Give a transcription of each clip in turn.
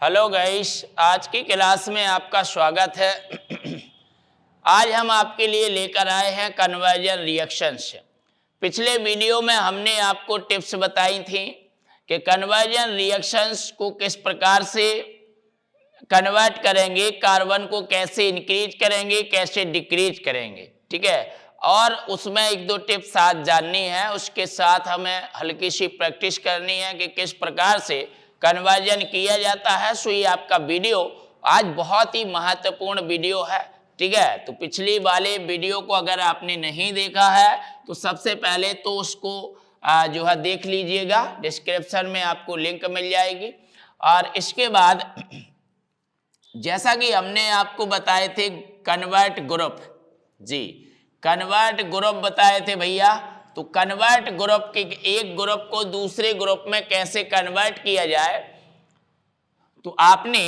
Hello guys, आज की class में आपका स्वागत है। आज हम आपके लिए लेकर आए हैं कन्वर्जन रिएक्शंस। पिछले वीडियो में हमने आपको टिप्स बताई थी कि कन्वर्जन रिएक्शंस को किस प्रकार से कन्वर्ट करेंगे, कार्बन को कैसे इंक्रीज करेंगे, कैसे डिक्रीज करेंगे, ठीक है। और उसमें एक दो टिप्स आज जाननी है, उसके साथ हमें हल्की सी प्रैक्टिस करनी है कि किस प्रकार से कन्वर्जन किया जाता है। सो ये आपका वीडियो आज बहुत ही महत्वपूर्ण वीडियो है, ठीक है। तो पिछली वाले वीडियो को अगर आपने नहीं देखा है तो सबसे पहले तो उसको जो है देख लीजिएगा, डिस्क्रिप्शन में आपको लिंक मिल जाएगी। और इसके बाद जैसा कि हमने आपको बताए थे कन्वर्ट ग्रुप, जी कन्वर्ट ग्रुप बताए थे भैया। तो कन्वर्ट ग्रुप के एक ग्रुप को दूसरे ग्रुप में कैसे कन्वर्ट किया जाए, तो आपने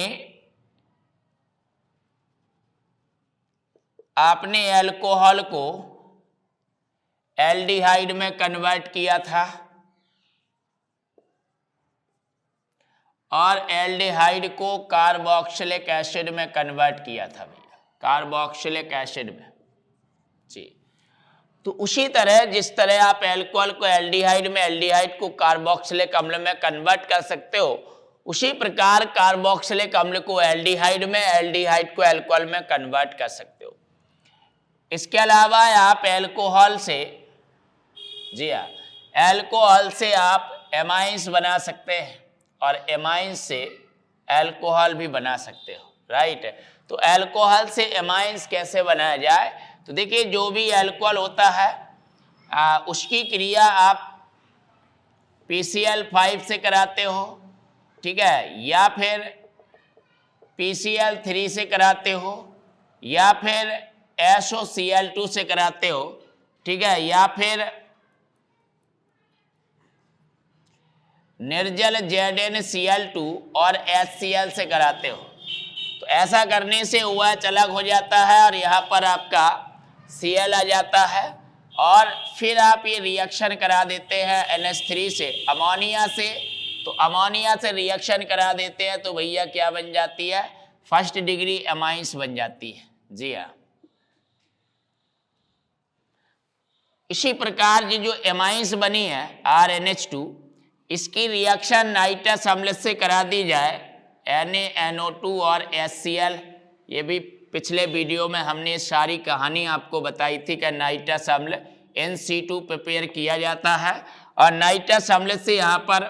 अल्कोहल को एल्डिहाइड में कन्वर्ट किया था और एल्डिहाइड को कार्बोक्सिलिक एसिड में कन्वर्ट किया था भैया, कार्बोक्सिलिक एसिड में, जी। तो उसी तरह जिस तरह आप अल्कोहल को एल्डिहाइड में, एल्डिहाइड को कार्बोक्सिलिक अम्ल में कन्वर्ट कर सकते हो, उसी प्रकार कार्बोक्सिलिक अम्ल को एल्डिहाइड में, एल्डिहाइड को अल्कोहल में कन्वर्ट कर सकते हो। इसके अलावा आप अल्कोहल से, जी हाँ, अल्कोहल से आप एमाइंस बना सकते हैं और एमाइंस से अल्कोहल भी बना सकते हो, राइट। तो अल्कोहल से एमाइंस कैसे बनाया जाए, तो देखिए जो भी अल्कोहल होता है उसकी क्रिया आप PCl5 से कराते हो, ठीक है, या फिर PCl3 से कराते हो, या फिर SOCl2 से कराते हो, ठीक है, या फिर निर्जल ZnCl2 और HCl से कराते हो। तो ऐसा करने से OH अलग हो जाता है और यहाँ पर आपका Cl आ जाता है और फिर आप ये रिएक्शन करा देते हैं NH3 से, अमोनिया से। तो अमोनिया से रिएक्शन करा देते हैं तो भैया क्या बन जाती है, फर्स्ट डिग्री एमाइंस बन जाती है, जी हाँ। इसी प्रकार ये जो एमाइंस बनी है RNH2, इसकी रिएक्शन नाइट्रस अम्ल से करा दी जाए, NaNO2 और HCl। ये भी पिछले वीडियो में हमने सारी कहानी आपको बताई थी कि नाइट्रस अम्ल NC2 प्रिपेयर किया जाता है और नाइट्रस अम्ल से यहाँ पर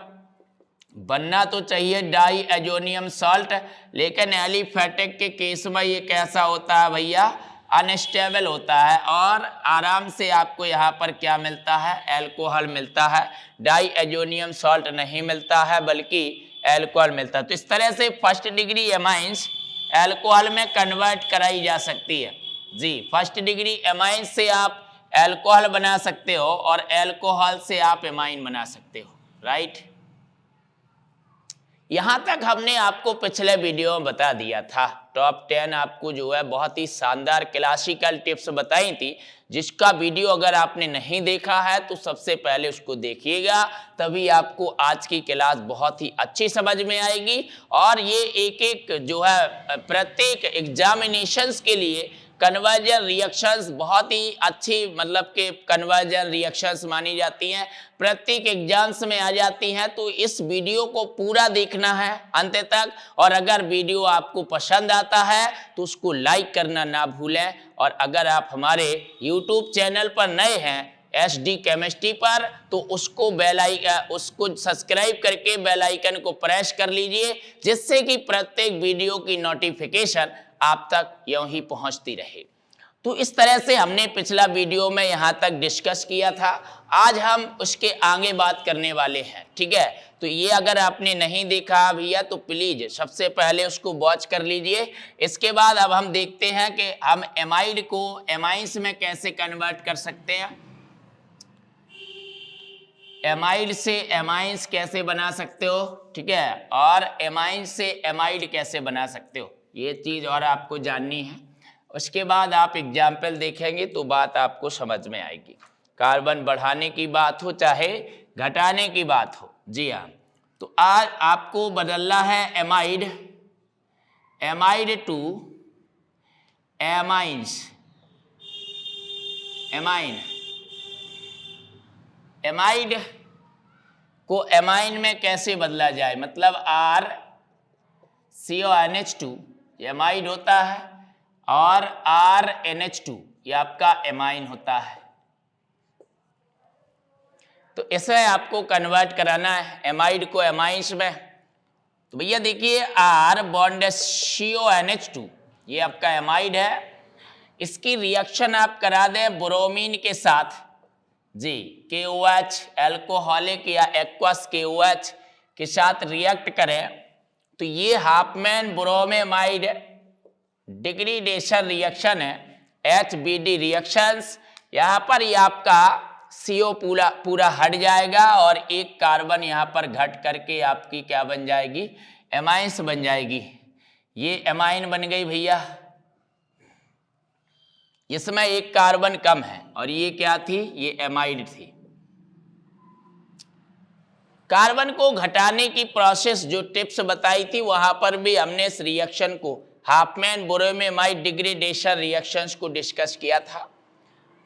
बनना तो चाहिए डाई एजोनियम सॉल्ट, लेकिन एलिफेटिक के केस में ये कैसा होता है भैया, अनस्टेबल होता है और आराम से आपको यहाँ पर क्या मिलता है, अल्कोहल मिलता है, डाई एजोनियम सॉल्ट नहीं मिलता है बल्कि अल्कोहल मिलता है। तो इस तरह से फर्स्ट डिग्री एमाइंस अल्कोहल में कन्वर्ट कराई जा सकती है, जी। फर्स्ट डिग्री एमाइन से आप अल्कोहल बना सकते हो और अल्कोहल से आप एमाइन बना सकते हो, राइट। यहां तक हमने आपको पिछले वीडियो में बता दिया था, टॉप 10 आपको जो है बहुत ही शानदार क्लासिकल टिप्स बताई थी, जिसका वीडियो अगर आपने नहीं देखा है तो सबसे पहले उसको देखिएगा, तभी आपको आज की क्लास बहुत ही अच्छी समझ में आएगी। और ये एक एक जो है प्रत्येक एग्जामिनेशंस के लिए कन्वर्जन रिएक्शंस बहुत ही अच्छी, मतलब कि कन्वर्जन रिएक्शंस मानी जाती हैं, प्रत्येक एग्जाम्स में आ जाती हैं। तो इस वीडियो को पूरा देखना है अंत तक, और अगर वीडियो आपको पसंद आता है तो उसको लाइक करना ना भूलें। और अगर आप हमारे YouTube चैनल पर नए हैं SD केमिस्ट्री पर, तो उसको सब्सक्राइब करके बेल आइकन को प्रेस कर लीजिए, जिससे कि प्रत्येक वीडियो की नोटिफिकेशन आप तक यूं ही पहुंचती रहे। तो इस तरह से हमने पिछला वीडियो में यहाँ तक डिस्कस किया था, आज हम उसके आगे बात करने वाले हैं, ठीक है। तो ये अगर आपने नहीं देखा भैया तो प्लीज सबसे पहले उसको वॉच कर लीजिए। इसके बाद अब हम देखते हैं कि हम एमाइड को एमाइंस में कैसे कन्वर्ट कर सकते हैं, एमाइड से एमाइंस कैसे बना सकते हो, ठीक है, और एमाइंस से एमाइड कैसे बना सकते हो, ये चीज और आपको जाननी है। उसके बाद आप एग्जाम्पल देखेंगे तो बात आपको समझ में आएगी। कार्बन बढ़ाने की बात हो चाहे घटाने की बात हो, जी हाँ। तो आज आपको बदलना है amide amide to amines, amine, amide को एमाइन में कैसे बदला जाए, मतलब आर CONH2 एमाइड होता है और RNH2 ये आपका एमाइन होता है। तो इसे आपको कन्वर्ट कराना है एमाइड को एमाइंस में। तो भैया देखिए R बॉन्ड CONH2 ये आपका एमाइड है, इसकी रिएक्शन आप करा दें ब्रोमीन के साथ जी, KOH एल्कोहलिक या एक्वस KOH के साथ रिएक्ट करें तो ये हाफमैन ब्रोमेमाइड डिग्रेडेशन रिएक्शन है, HBD रिएक्शंस। यहाँ पर ये आपका CO पूरा हट जाएगा और एक कार्बन यहाँ पर घट करके आपकी क्या बन जाएगी, एमाइंस बन जाएगी। ये एमाइन बन गई भैया, इसमें एक कार्बन कम है और ये क्या थी, ये एमाइड थी। कार्बन को घटाने की प्रोसेस जो टिप्स बताई थी वहां पर भी हमने इस रिएक्शन को हाफमैन ब्रोमेमाइड डिग्रेडेशन रिएक्शंस को डिस्कस किया था।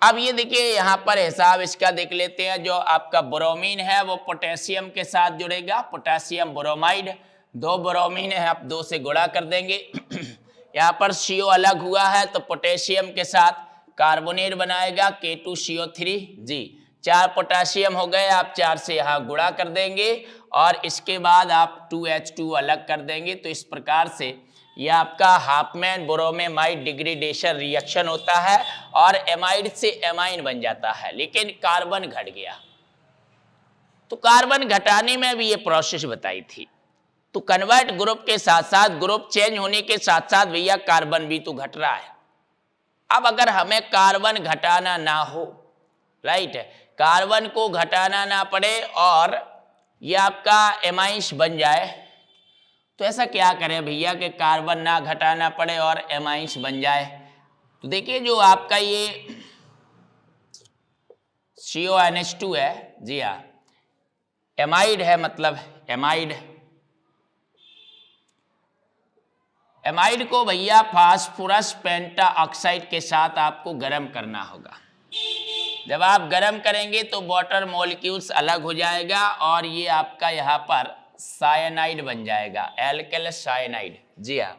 अब ये देखिए यहाँ पर हिसाब इसका देख लेते हैं। जो आपका ब्रोमीन है वो पोटेशियम के साथ जुड़ेगा, पोटेशियम ब्रोमाइड, 2 ब्रोमीन है आप 2 से गुणा कर देंगे। यहाँ पर CO अलग हुआ है तो पोटेशियम के साथ कार्बोनेट बनाएगा K2CO3 जी, 4 पोटेशियम हो गए, आप 4 से यहाँ गुणा कर देंगे और इसके बाद आप 2H2 अलग कर देंगे। तो इस प्रकार से यह आपका हाफमैन ब्रोमेमाइड डिग्रेडेशन रिएक्शन होता है और एमाइड से एमाइन बन जाता है। लेकिन कार्बन घट गया तो कार्बन घटाने में भी ये प्रोसेस बताई थी। तो कन्वर्ट ग्रुप के साथ साथ ग्रुप चेंज होने के साथ साथ भैया कार्बन भी तो घट रहा है। अब अगर हमें कार्बन घटाना ना हो, राइट, कार्बन को घटाना ना पड़े और ये आपका एमाइंस बन जाए, तो ऐसा क्या करें भैया कि कार्बन ना घटाना पड़े और एमाइंस बन जाए। तो देखिए जो आपका ये CONH2 है जी हाँ, एमाइड है, मतलब एमाइड, एमाइड को भैया फास्फोरस पेंटा ऑक्साइड के साथ आपको गर्म करना होगा। जब आप गर्म करेंगे तो वाटर मॉलिक्यूल्स अलग हो जाएगा और ये आपका यहाँ पर साइनाइड बन जाएगा, एल्किल साइनाइड जी हाँ।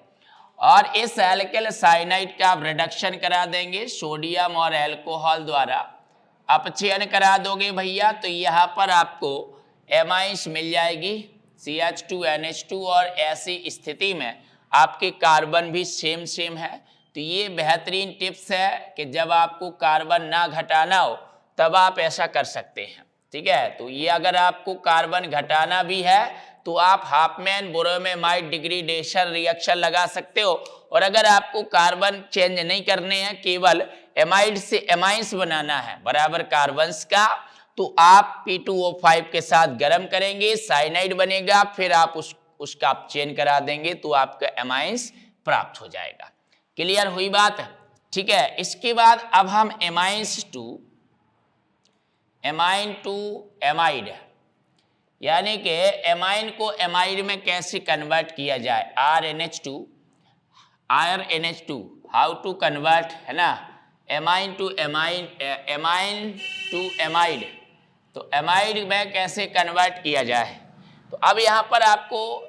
और इस एल्किल साइनाइड का आप रिडक्शन करा देंगे सोडियम और एल्कोहल द्वारा, अपचयन करा दोगे भैया, तो यहाँ पर आपको एमाइंस मिल जाएगी CH2NH2 और ऐसी स्थिति में आपके कार्बन भी सेम है। तो ये बेहतरीन टिप्स है कि जब आपको कार्बन ना घटाना हो तब आप ऐसा कर सकते हैं, ठीक है। तो ये अगर आपको कार्बन घटाना भी है तो आप हाफमैन ब्रोमेमाइड डिग्रेडेशन रिएक्शन लगा सकते हो। और अगर आपको कार्बन चेंज नहीं करने हैं, केवल एमाइड से एमाइंस बनाना है बराबर कार्बन्स का, तो आप P2O5 के साथ गर्म करेंगे, साइनाइड बनेगा, फिर आप उसका आप चेंज करा देंगे तो आपका एमाइंस प्राप्त हो जाएगा। क्लियर हुई बात, ठीक है। इसके बाद अब हम एमाइंस टू एमाइड, यानी कि एमाइन को एमाइड में कैसे कन्वर्ट किया जाए, RNH2 हाउ टू कन्वर्ट, है ना, एमाइन टू एमाइड। तो एमाइड में कैसे कन्वर्ट किया जाए। तो अब यहाँ पर आपको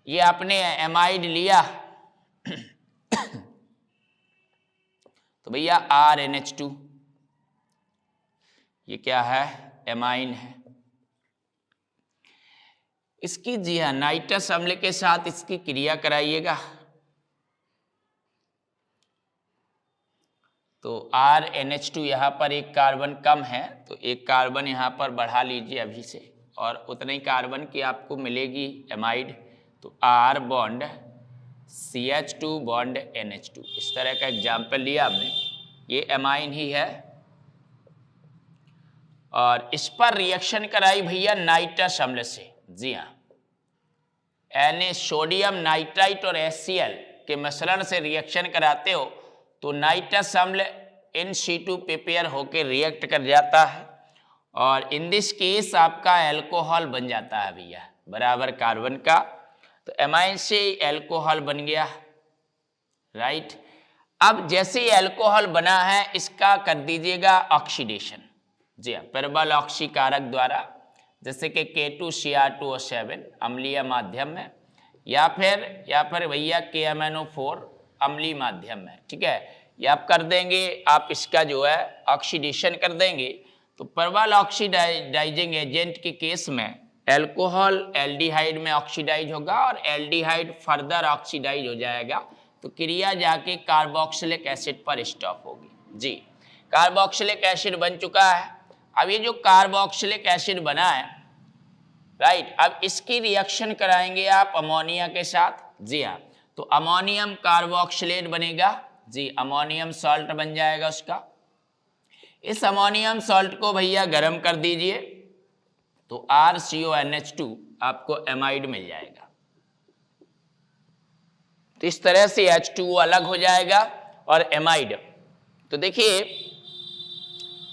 ये आपने एमाइड लिया तो भैया RNH2 ये क्या है, एमाइन है। इसकी जी हाँ नाइट्रस अम्ल के साथ इसकी क्रिया कराइएगा। तो RNH2 यहाँ पर एक कार्बन कम है तो एक कार्बन यहाँ पर बढ़ा लीजिए अभी से, और उतने ही कार्बन की आपको मिलेगी एमाइड। तो R bond CH2 bond NH2, इस तरह का एग्जाम्पल लिया हमने, ये एमाइन ही है। और इस पर रिएक्शन कराई भैया नाइट्रस अम्ल से, जी हाँ, Na सोडियम नाइट्राइट और HCl के मिश्रण से रिएक्शन कराते हो तो नाइट्रस अम्ल इन C2 प्रिपेयर होकर रिएक्ट कर जाता है और इन दिस केस आपका एल्कोहल बन जाता है भैया बराबर कार्बन का। तो एमाइन से एल्कोहल बन गया, राइट। अब जैसे ही एल्कोहल बना है इसका कर दीजिएगा ऑक्सीडेशन, जी हाँ, प्रबल ऑक्सीकारक द्वारा, जैसे कि K2Cr2O7 अम्लीय माध्यम में, या फिर भैया KMnO4 अम्लीय माध्यम में, ठीक है। ये आप कर देंगे, आप इसका जो है ऑक्सीडेशन कर देंगे तो प्रबल ऑक्सीडाइजिंग एजेंट के केस में एल्कोहल एल्डिहाइड में ऑक्सीडाइज होगा और एल्डिहाइड फर्दर ऑक्सीडाइज हो जाएगा, तो क्रिया जाके कार्बोक्सिलिक एसिड पर स्टॉप होगी। जी, कार्बोक्सिलिक एसिड बन चुका है। अब ये जो कार्बोक्सिलिक एसिड बना है, राइट, अब इसकी रिएक्शन कराएंगे आप अमोनिया के साथ। जी हाँ, तो अमोनियम कार्बोक्सिलेट बनेगा, जी, अमोनियम सॉल्ट बन जाएगा उसका। इस अमोनियम सॉल्ट को भैया गर्म कर दीजिए तो RCONH2 आपको एमाइड मिल जाएगा। तो इस तरह से H2O अलग हो जाएगा और एमाइड, तो देखिए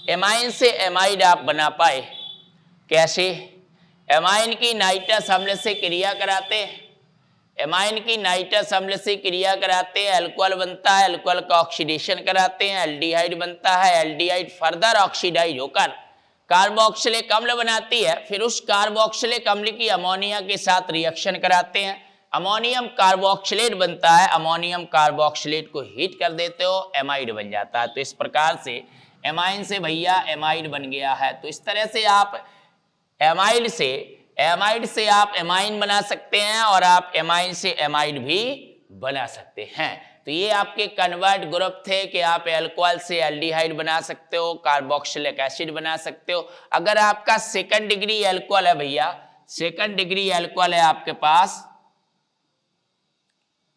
एमाइन से एमाइड आप बना पाए कैसे? एमाइन की नाइट्रस अम्ल से क्रिया कराते हैं, एमाइन की नाइट्रस अम्ल से क्रिया कराते हैं, अल्कोहल बनता है, अल्कोहल का ऑक्सीडेशन कराते हैं, एल्डिहाइड बनता है, एल्डिहाइड फर्दर ऑक्सीडाइज होकर कार्बोक्सिलिक अम्ल बनाती है, फिर उस कार्बोक्सिलिक अम्ल की अमोनिया के साथ रिएक्शन कराते हैं, अमोनियम कार्बोक्सिलेट बनता है, अमोनियम कार्बोक्सिलेट को हीट कर देते हो, एमाइड बन जाता है। तो इस प्रकार से एमाइन से भैया एमाइड बन गया है। तो इस तरह से आप एमाइड से आप एमाइन बना सकते हैं और आप एमाइन से एमाइड भी बना सकते हैं। तो ये आपके कन्वर्ट ग्रुप थे कि आप एल्कोहल से एल्डिहाइड बना सकते हो, कार्बोक्सिलिक एसिड बना सकते हो। अगर आपका सेकंड डिग्री एल्कोहल है भैया, सेकंड डिग्री एल्कोहल है आपके पास,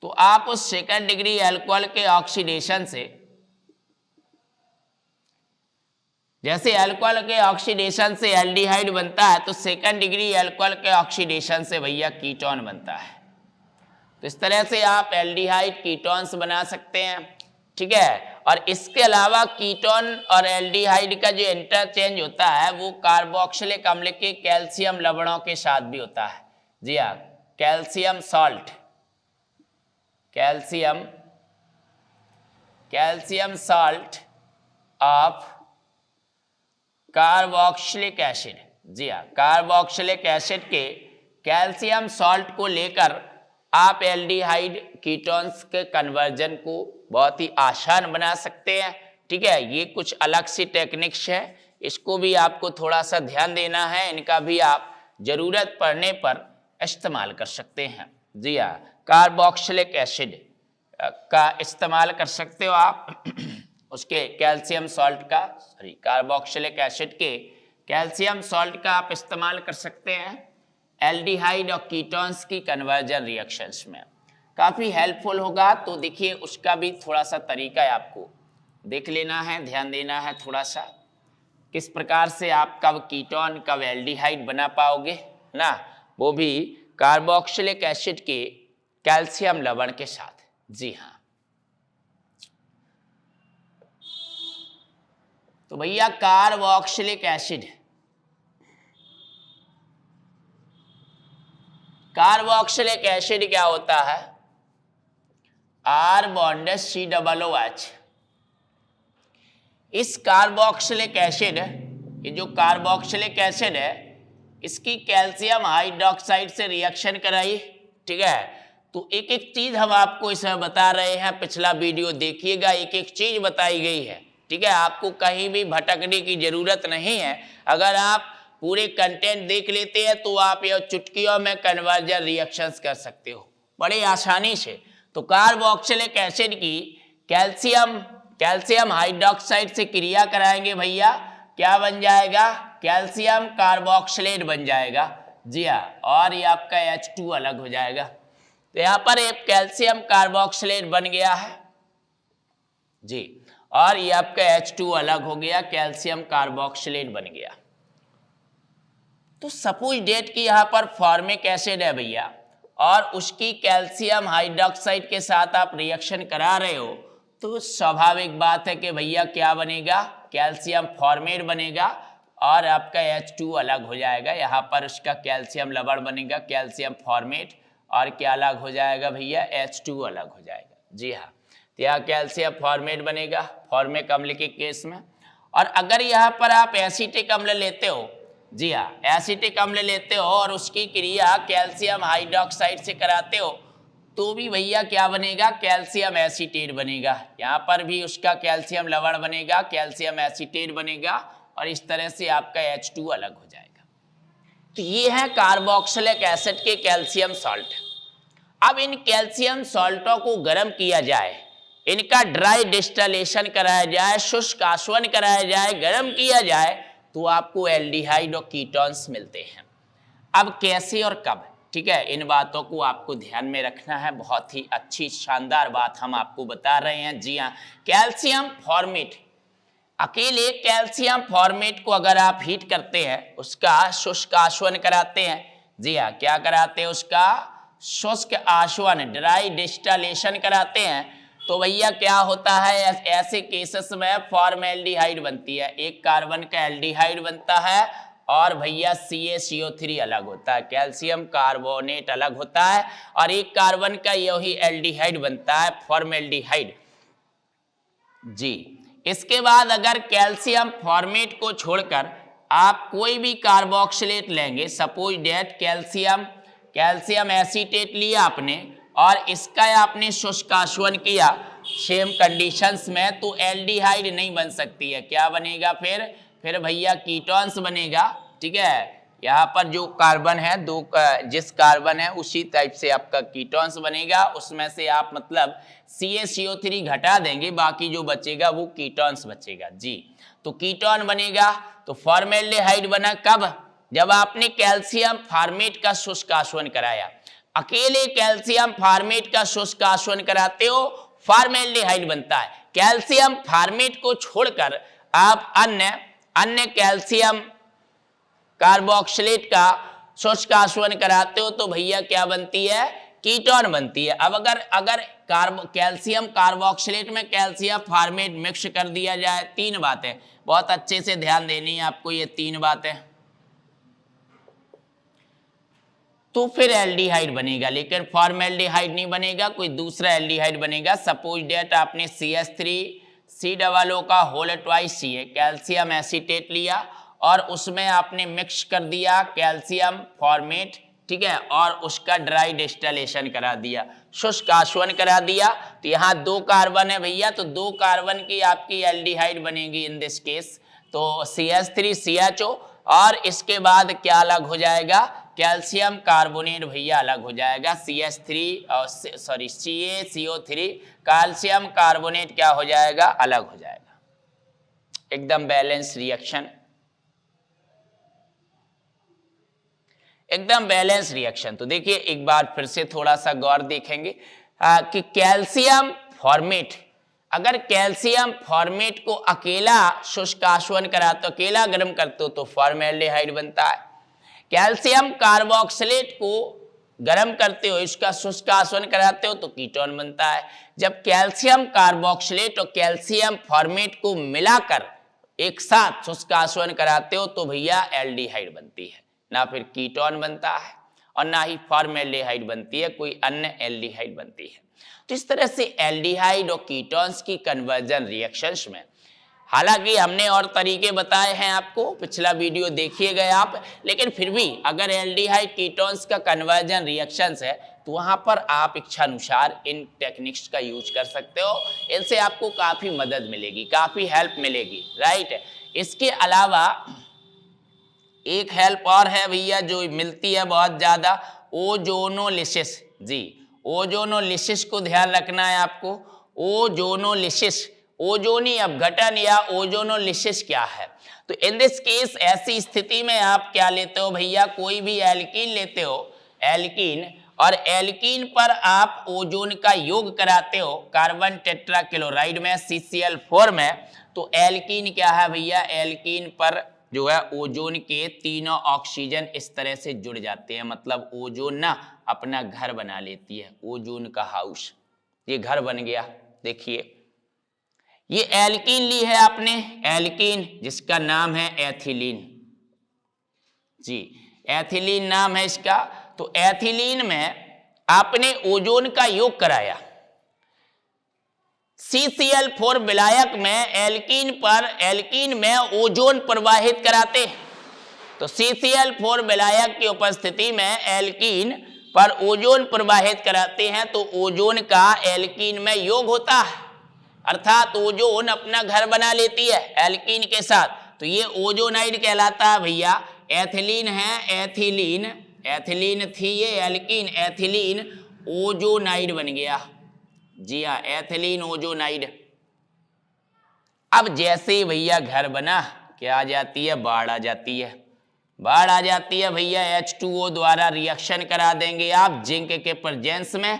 तो आप उस सेकंड डिग्री एल्कोहल के ऑक्सीडेशन से, जैसे अल्कोहल के ऑक्सीडेशन से एल्डिहाइड बनता है तो सेकंड डिग्री अल्कोहल के ऑक्सीडेशन से भैया कीटोन बनता है। तो इस तरह से आप एल्डिहाइड कीटोन्स बना सकते हैं, ठीक है। और इसके अलावा कीटोन और एल्डिहाइड का जो इंटरचेंज होता है वो कार्बोक्सिलिक अम्ल के कैल्शियम लवणों के साथ भी होता है। जी हाँ, calcium salt, calcium salt of carboxylic acid. जी हाँ, कार्बोक्सिलिक एसिड के कैल्शियम सॉल्ट को लेकर आप एल्डिहाइड कीटोन्स के कन्वर्जन को बहुत ही आसान बना सकते हैं, ठीक है। ये कुछ अलग सी टेक्निक्स है, इसको भी आपको थोड़ा सा ध्यान देना है, इनका भी आप जरूरत पड़ने पर इस्तेमाल कर सकते हैं। जी हाँ, कार्बोक्सिलिक एसिड का इस्तेमाल कर सकते हो आप उसके कैल्शियम सॉल्ट का, कार्बोक्सिलिक एसिड के कैल्शियम सॉल्ट का आप इस्तेमाल कर सकते हैं एल्डिहाइड और कीटोन्स की कन्वर्जन रिएक्शंस में, काफ़ी हेल्पफुल होगा। तो देखिए उसका भी थोड़ा सा तरीका है, आपको देख लेना है, ध्यान देना है थोड़ा सा, किस प्रकार से आप कब कीटोन कब एल्डिहाइड बना पाओगे ना, वो भी कार्बोक्सिलिक एसिड के कैल्शियम लवण के साथ। जी हाँ, तो भैया कार्बोक्सिलिक एसिड, कार्बोक्सिलिक एसिड क्या होता है? R bond COOH। इस कार्बोक्सिलिक एसिड, ये जो कार्बोक्सिलिक एसिड है, इसकी कैल्शियम हाइड्रोक्साइड से रिएक्शन कराई, ठीक है। तो एक एक चीज हम आपको इसमें बता रहे हैं, पिछला वीडियो देखिएगा, एक एक चीज बताई गई है, ठीक है। आपको कहीं भी भटकने की जरूरत नहीं है, अगर आप पूरे कंटेंट देख लेते हैं तो आप ये चुटकियों में कन्वर्जन रिएक्शंस कर सकते हो बड़े आसानी से। तो कार्बोक्सिलिक एसिड की कैल्शियम हाइड्रोक्साइड से क्रिया कराएंगे भैया, क्या बन जाएगा? कैल्शियम कार्बोक्सिलेट बन जाएगा। जी हाँ, और ये आपका H2 अलग हो जाएगा। तो यहाँ पर एक कैल्शियम कार्बोक्सिलेट बन गया है जी, और ये आपका H2 अलग हो गया, कैल्शियम कार्बोक्सिलेट बन गया। तो सपोज डेट की यहाँ पर फॉर्मिक एसिड है भैया, और उसकी कैल्शियम हाइड्रोक्साइड के साथ आप रिएक्शन करा रहे हो, तो स्वाभाविक बात है कि भैया क्या बनेगा? कैल्शियम फॉर्मेट बनेगा और आपका H2 अलग हो जाएगा। यहाँ पर उसका कैल्शियम लवण बनेगा, कैल्शियम फॉर्मेट, और क्या अलग हो जाएगा भैया, H2 अलग हो जाएगा। जी हाँ, तो यहाँ कैल्शियम फॉर्मेट बनेगा फॉर्मिक अम्ल के केस में। और अगर यहाँ पर आप एसिटिक अम्ल लेते हो, जी हाँ एसिटिक अम्ल लेते हो और उसकी क्रिया कैल्शियम हाइड्रोक्साइड से कराते हो, तो भी भैया क्या बनेगा, कैल्शियम एसीटेट बनेगा। यहाँ पर भी उसका कैल्शियम लवण बनेगा, कैल्शियम एसीटेट बनेगा और इस तरह से आपका H2 अलग हो जाएगा। तो ये है कार्बोक्सिलिक एसिड के कैल्शियम सॉल्ट। अब इन कैल्शियम सॉल्टों को गर्म किया जाए, इनका ड्राई डिस्टिलेशन कराया जाए, शुष्क आसवन कराया जाए, गर्म किया जाए, तो आपको एल्डिहाइड और कीटोन्स मिलते हैं। अब कैसे और कब, ठीक है, इन बातों को आपको ध्यान में रखना है। बहुत ही अच्छी शानदार बात हम आपको बता रहे हैं। जी हाँ, कैल्शियम फॉर्मेट, अकेले कैल्शियम फॉर्मेट को अगर आप हीट करते हैं, उसका शुष्क आसवन कराते हैं, जी हाँ क्या कराते हैं, उसका शुष्क आसवन ड्राई डिस्टिलेशन कराते हैं, तो भैया क्या होता है, ऐसे केसेस में फॉर्मेल्डिहाइड बनती है, एक कार्बन का एल्डिहाइड बनता है और भैया CaCO3 अलग होता है, कैल्शियम कार्बोनेट अलग होता है और एक कार्बन का यही एल्डिहाइड बनता है, फॉर्मेल्डिहाइड। जी, इसके बाद अगर कैल्शियम फॉर्मेट को छोड़कर आप कोई भी कार्बोक्सिलेट लेंगे, सपोज डेट कैल्शियम एसीटेट लिया आपने और इसका आपने शुष्क आसवन किया सेम कंडीशंस में, तो एल्डिहाइड नहीं बन सकती है। क्या बनेगा फिर भैया कीटोन्स बनेगा। ठीक है, यहाँ पर जो कार्बन है जिस कार्बन है उसी टाइप से आपका कीटोन्स बनेगा, उसमें से आप मतलब CaCO3 घटा देंगे, बाकी जो बचेगा वो कीटोन्स बचेगा। जी, तो कीटोन बनेगा। तो फॉर्मेल्डिहाइड बना कब, जब आपने कैल्शियम फॉर्मेट का शुष्क आसवन कराया। अकेले कैल्शियम फॉर्मेट का शुष्क आसवन कराते हो, फॉर्मेल्डिहाइड बनता है। कैल्शियम फॉर्मेट को छोड़कर आप अन्य कैल्शियम कार्बोक्सिलेट का शुष्क आसवन कराते हो, तो भैया क्या बनती है, कीटोन बनती है। अब अगर कैल्शियम कार्बोक्सिलेट में कैल्शियम फॉर्मेट मिक्स कर दिया जाए, तीन बातें बहुत अच्छे से ध्यान देनी है आपको, ये तीन बातें, तो फिर एल्डिहाइड बनेगा, लेकिन फॉर्मेल्डिहाइड नहीं बनेगा, कोई दूसरा एल्डिहाइड बनेगा। सपोज डेट आपने CH3COO का whole twice Ca calcium acetate लिया और उसमें आपने मिक्स कर दिया कैल्शियम फॉर्मेट, ठीक है, और उसका ड्राई डिस्टिलेशन करा दिया, शुष्क आसवन करा दिया, तो यहाँ दो कार्बन है भैया, तो दो कार्बन की आपकी एल्डिहाइड बनेगी इन दिस केस, तो CH3CHO और इसके बाद क्या अलग हो जाएगा, कैल्शियम कार्बोनेट भैया अलग हो जाएगा, CaCO3 कैल्शियम कार्बोनेट क्या हो जाएगा, अलग हो जाएगा। एकदम बैलेंस रिएक्शन, एकदम बैलेंस रिएक्शन। तो देखिए एक बार फिर से थोड़ा सा गौर देखेंगे कि कैल्शियम फॉर्मेट, अगर कैल्शियम फॉर्मेट को अकेला शुष्क आसवन कराते हो, अकेला गर्म करते हो, तो फॉर्मेल्डिहाइड बनता है। कैल्शियम कार्बोक्सिलेट को गर्म करते हो, इसका शुष्क आसवन कराते हो, तो कीटोन बनता है। जब कैल्शियम कार्बोक्सिलेट और कैल्शियम फॉर्मेट को मिलाकर एक साथ शुष्क आसवन कराते हो, तो भैया एल्डिहाइड बनती है, ना फिर कीटोन बनता है और ना ही फॉर्मेल्डिहाइड बनती है, कोई अन्य एल्डिहाइड बनती है। तो इस तरह से एल्डिहाइड और कीटोन्स की कन्वर्जन रिएक्शंस में, हालांकि हमने और तरीके बताए हैं आपको, पिछला वीडियो देखिए गए आप, लेकिन फिर भी अगर एल्डिहाइड कीटोन्स का कन्वर्जन रिएक्शंस है, तो वहां पर आप इच्छानुसार इन टेक्निक्स का यूज कर सकते हो। इनसे आपको काफी मदद मिलेगी, काफी हेल्प मिलेगी, राइट। इसके अलावा एक हेल्प और है भैया जो मिलती है बहुत ज्यादा, ओजोनोलिसिस। जी, ओजोनोलिसिस को ध्यान रखना है आपको। ओजोनोलिसिस, ओजोनी अपघटन या ओजोनोलिसिस क्या है, तो इन दिस केस ऐसी स्थिति में आप क्या लेते हो भैया, कोई भी एल्कीन लेते हो, एल्कीन, और एल्कीन पर आप ओजोन का योग कराते हो कार्बन टेट्राक्लोराइड में CCl4 में, तो एल्कीन क्या है भैया, एल्कीन पर जो है ओजोन के तीनों ऑक्सीजन इस तरह से जुड़ जाते हैं, मतलब ओजोन ना अपना घर बना लेती है, ओजोन का हाउस, ये घर बन गया। देखिए ये एल्कीन ली है आपने, एल्कीन जिसका नाम है एथिलीन। जी, एथिलीन नाम है इसका। तो एथिलीन में आपने ओजोन का योग कराया, CCl4 विलायक में एल्कीन में ओजोन प्रवाहित कराते हैं। तो CCl4 विलायक की उपस्थिति में एल्कीन पर ओजोन प्रवाहित कराते हैं तो ओजोन का एल्कीन में योग होता है, अर्थात ओजोन अपना घर बना लेती है एल्कीन के साथ। तो ये ओजोनाइड कहलाता है भैया। एथिलीन है, एथिलीन थी ये एल्कीन, एथिलीन ओजोनाइड बन गया। जी हाँ, एथिलीन ओजोनाइड। अब जैसे ही भैया घर बना, क्या आ जाती है? बाढ़ आ जाती है। बाढ़ आ जाती है भैया, H2O द्वारा रिएक्शन करा देंगे आप जिंक के प्रेजेंस में,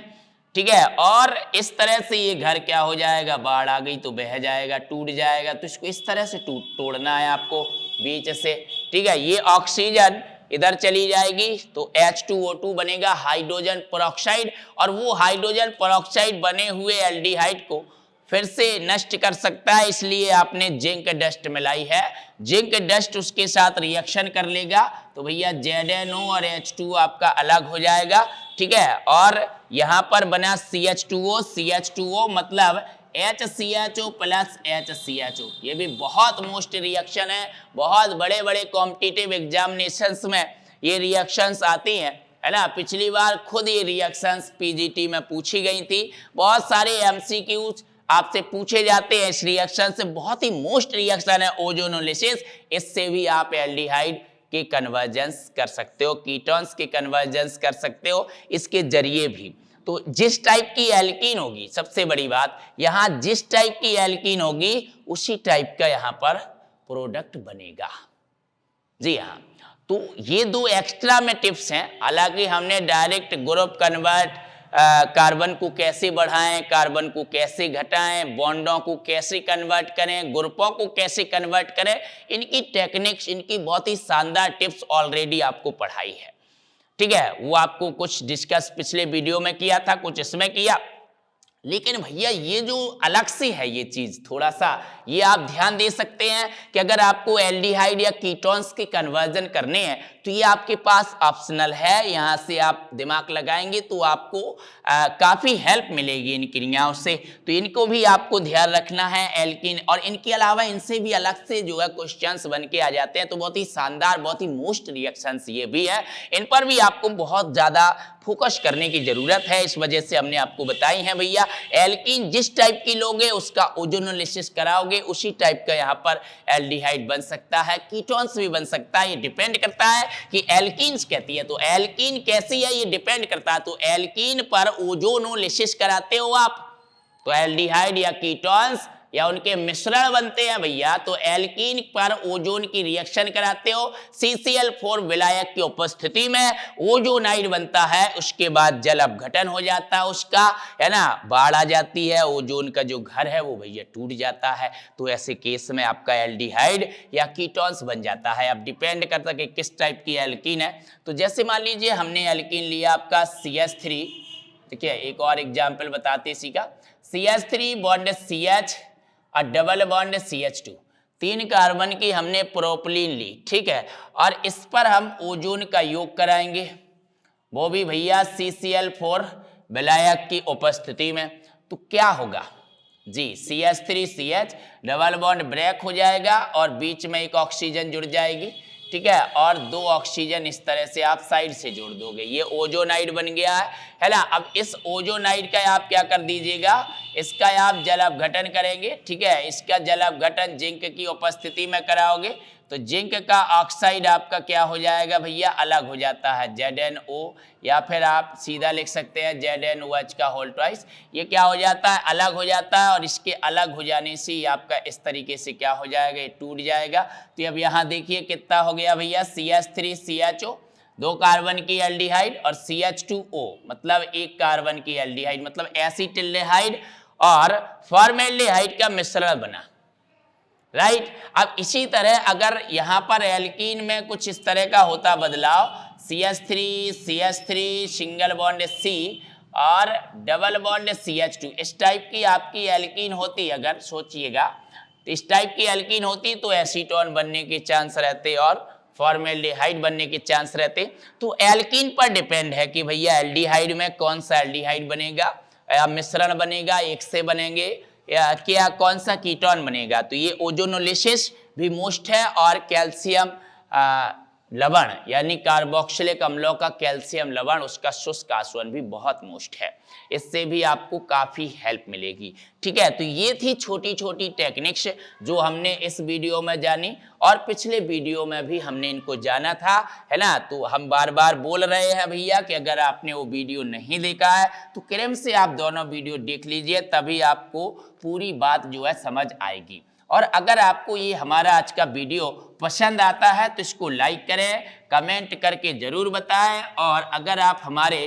ठीक है। और इस तरह से ये घर क्या हो जाएगा? बाढ़ आ गई तो बह जाएगा, टूट जाएगा। तो इसको इस तरह से तोड़ना है आपको बीच से, ठीक है। ये ऑक्सीजन इधर चली जाएगी तो H2O2 बनेगा, हाइड्रोजन पेरोक्साइड, और वो हाइड्रोजन पेरोक्साइड बने हुए एल्डिहाइड को फिर से नष्ट कर सकता है, इसलिए आपने जिंक डस्ट मिलाई है। जिंक डस्ट उसके साथ रिएक्शन कर लेगा तो भैया ZNO और H2O आपका अलग हो जाएगा, ठीक है। और यहां पर बना CH2O मतलब HCHO प्लस HCHO। ये भी बहुत मोस्ट रिएक्शन है, बहुत बड़े बड़े कॉम्पिटिटिव एग्जामिनेशंस में ये रिएक्शंस आती हैं, है ना। पिछली बार खुद ये रिएक्शंस PGT में पूछी गई थी। बहुत सारे MCQs आपसे पूछे जाते हैं इस रिएक्शन से। बहुत ही मोस्ट रिएक्शन है ओजोनोलिसिस। इससे भी आप एल्डिहाइड के कन्वर्जेंस कर सकते हो, कीटोन्स के कन्वर्जेंस कर सकते हो इसके जरिए भी। तो जिस टाइप की एल्कीन होगी, सबसे बड़ी बात यहां जिस टाइप की एल्कीन होगी उसी टाइप का यहां पर प्रोडक्ट बनेगा। जी हाँ, तो ये दो एक्स्ट्रा में टिप्स हैं। हालांकि हमने डायरेक्ट ग्रुप कन्वर्ट, कार्बन को कैसे बढ़ाएं, कार्बन को कैसे घटाएं, बॉन्डों को कैसे कन्वर्ट करें, ग्रुपों को कैसे कन्वर्ट करें, इनकी टेक्निक्स, इनकी बहुत ही शानदार टिप्स ऑलरेडी आपको पढ़ाई है, ठीक है। वो आपको कुछ डिस्कस पिछले वीडियो में किया था, कुछ इसमें किया। लेकिन भैया ये जो अलग से है ये चीज, थोड़ा सा ये आप ध्यान दे सकते हैं कि अगर आपको एल्डिहाइड या कीटोन्स के कन्वर्जन करने हैं तो ये आपके पास ऑप्शनल है। यहां से आप दिमाग लगाएंगे तो आपको काफी हेल्प मिलेगी इन क्रियाओं से। तो इनको भी आपको ध्यान रखना है, एल्कीन। और इनके अलावा इनसे भी अलग से जो है क्वेश्चंस बन के आ जाते हैं। तो बहुत ही शानदार, बहुत ही मोस्ट रिएक्शंस ये भी है, इन पर भी आपको बहुत ज्यादा फोकस करने की जरूरत है। इस वजह से हमने आपको बताई है भैया। एल्कीन जिस टाइप की लोगे उसका ओजोनोलिसिस कराओगे उसी टाइप का यहाँ पर एल्डिहाइड बन सकता है, कीटोन्स भी बन सकता है। ये डिपेंड करता है कि एल्कीन्स कहती है तो एल्कीन कैसी है, ये डिपेंड करता है। तो एल्कीन पर ओजोनोलिसिस कराते हो आप तो एल्डिहाइड या कीटोन्स या उनके मिश्रण बनते हैं भैया। तो एल्कीन पर ओजोन की रिएक्शन कराते हो, CCl4 विलायक की उपस्थिति में ओजोनाइड बनता है। उसके बाद जल अपघटन हो जाता है उसका, है ना, बाढ़ आ जाती है, ओजोन का जो घर है वो भैया टूट जाता है। तो ऐसे केस में आपका एल्डिहाइड या कीटोन्स बन जाता है। अब डिपेंड करता है कि किस टाइप की एल्कीन है। तो जैसे मान लीजिए हमने एल्कीन लिया आपका CH3, ठीक है। एक और एग्जाम्पल बताते इसी का, CH3 बॉन्ड CH और डबल बॉन्ड CH2, 3 कार्बन की हमने प्रोपिलीन ली, ठीक है। और इस पर हम ओजोन का योग कराएंगे, वो भी भैया CCl4 विलायक की उपस्थिति में। तो क्या होगा जी, CH3CH डबल बॉन्ड ब्रेक हो जाएगा और बीच में एक ऑक्सीजन जुड़ जाएगी, ठीक है। और 2 ऑक्सीजन इस तरह से आप साइड से जोड़ दोगे, ये ओजोनाइड बन गया है ना। अब इस ओजोनाइड का आप क्या कर दीजिएगा, इसका आप जल अपघटन करेंगे, ठीक है। इसका जल अपघटन जिंक की उपस्थिति में कराओगे तो जिंक का ऑक्साइड आपका क्या हो जाएगा भैया, अलग हो जाता है, ZNO, या फिर आप सीधा लिख सकते हैं ZNOH का होल ट्वाइस। ये क्या हो जाता है, अलग हो जाता है। और इसके अलग हो जाने से ही आपका इस तरीके से क्या हो जाएगा, ये टूट जाएगा। तो अब यहाँ देखिए कितना हो गया भैया, CH3CHO 2 कार्बन की एल्डिहाइड और CH2O मतलब 1 कार्बन की एल्डिहाइड, मतलब एसिटिल्डिहाइड और फॉर्मेल्डिहाइड का मिश्रण बना, राइट। अब इसी तरह अगर यहां पर एल्कीन में कुछ इस तरह का होता बदलाव, CH3 सिंगल बॉन्ड C और डबल बॉन्ड CH2, इस टाइप की आपकी एल्कीन होती, अगर सोचिएगा तो इस टाइप की एल्कीन होती तो एसीटोन बनने के चांस रहते और फॉर्मेल्डिहाइड बनने के चांस रहते। तो एल्कीन पर डिपेंड है कि भैया एल्डिहाइड में कौन सा एल्डिहाइड बनेगा, या मिश्रण बनेगा, एक से बनेंगे, या क्या कौन सा कीटोन बनेगा। तो ये ओजोनोलिसिस भी मोस्ट है, और कैल्शियम लवण यानी कार्बोक्सिलिक अम्लों का कैल्शियम लवण, उसका शुष्क आसवन भी बहुत मोस्ट है। इससे भी आपको काफ़ी हेल्प मिलेगी। ठीक है, तो ये थी छोटी छोटी टेक्निक्स जो हमने इस वीडियो में जानी, और पिछले वीडियो में भी हमने इनको जाना था, है ना। तो हम बार बार बोल रहे हैं भैया कि अगर आपने वो वीडियो नहीं देखा है तो क्रम से आप दोनों वीडियो देख लीजिए, तभी आपको पूरी बात जो है समझ आएगी। और अगर आपको ये हमारा आज का वीडियो पसंद आता है तो इसको लाइक करें, कमेंट करके ज़रूर बताएं, और अगर आप हमारे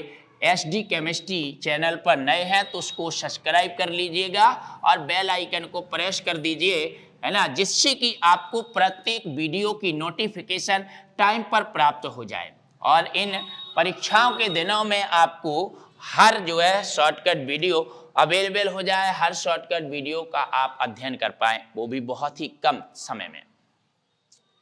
SD केमिस्ट्री चैनल पर नए हैं तो उसको सब्सक्राइब कर लीजिएगा और बेल आइकन को प्रेस कर दीजिए, है ना, जिससे कि आपको प्रत्येक वीडियो की नोटिफिकेशन टाइम पर प्राप्त हो जाए, और इन परीक्षाओं के दिनों में आपको हर जो है शॉर्टकट वीडियो अवेलेबल हो जाए, हर शॉर्टकट वीडियो का आप अध्ययन कर पाएं, वो भी बहुत ही कम समय में।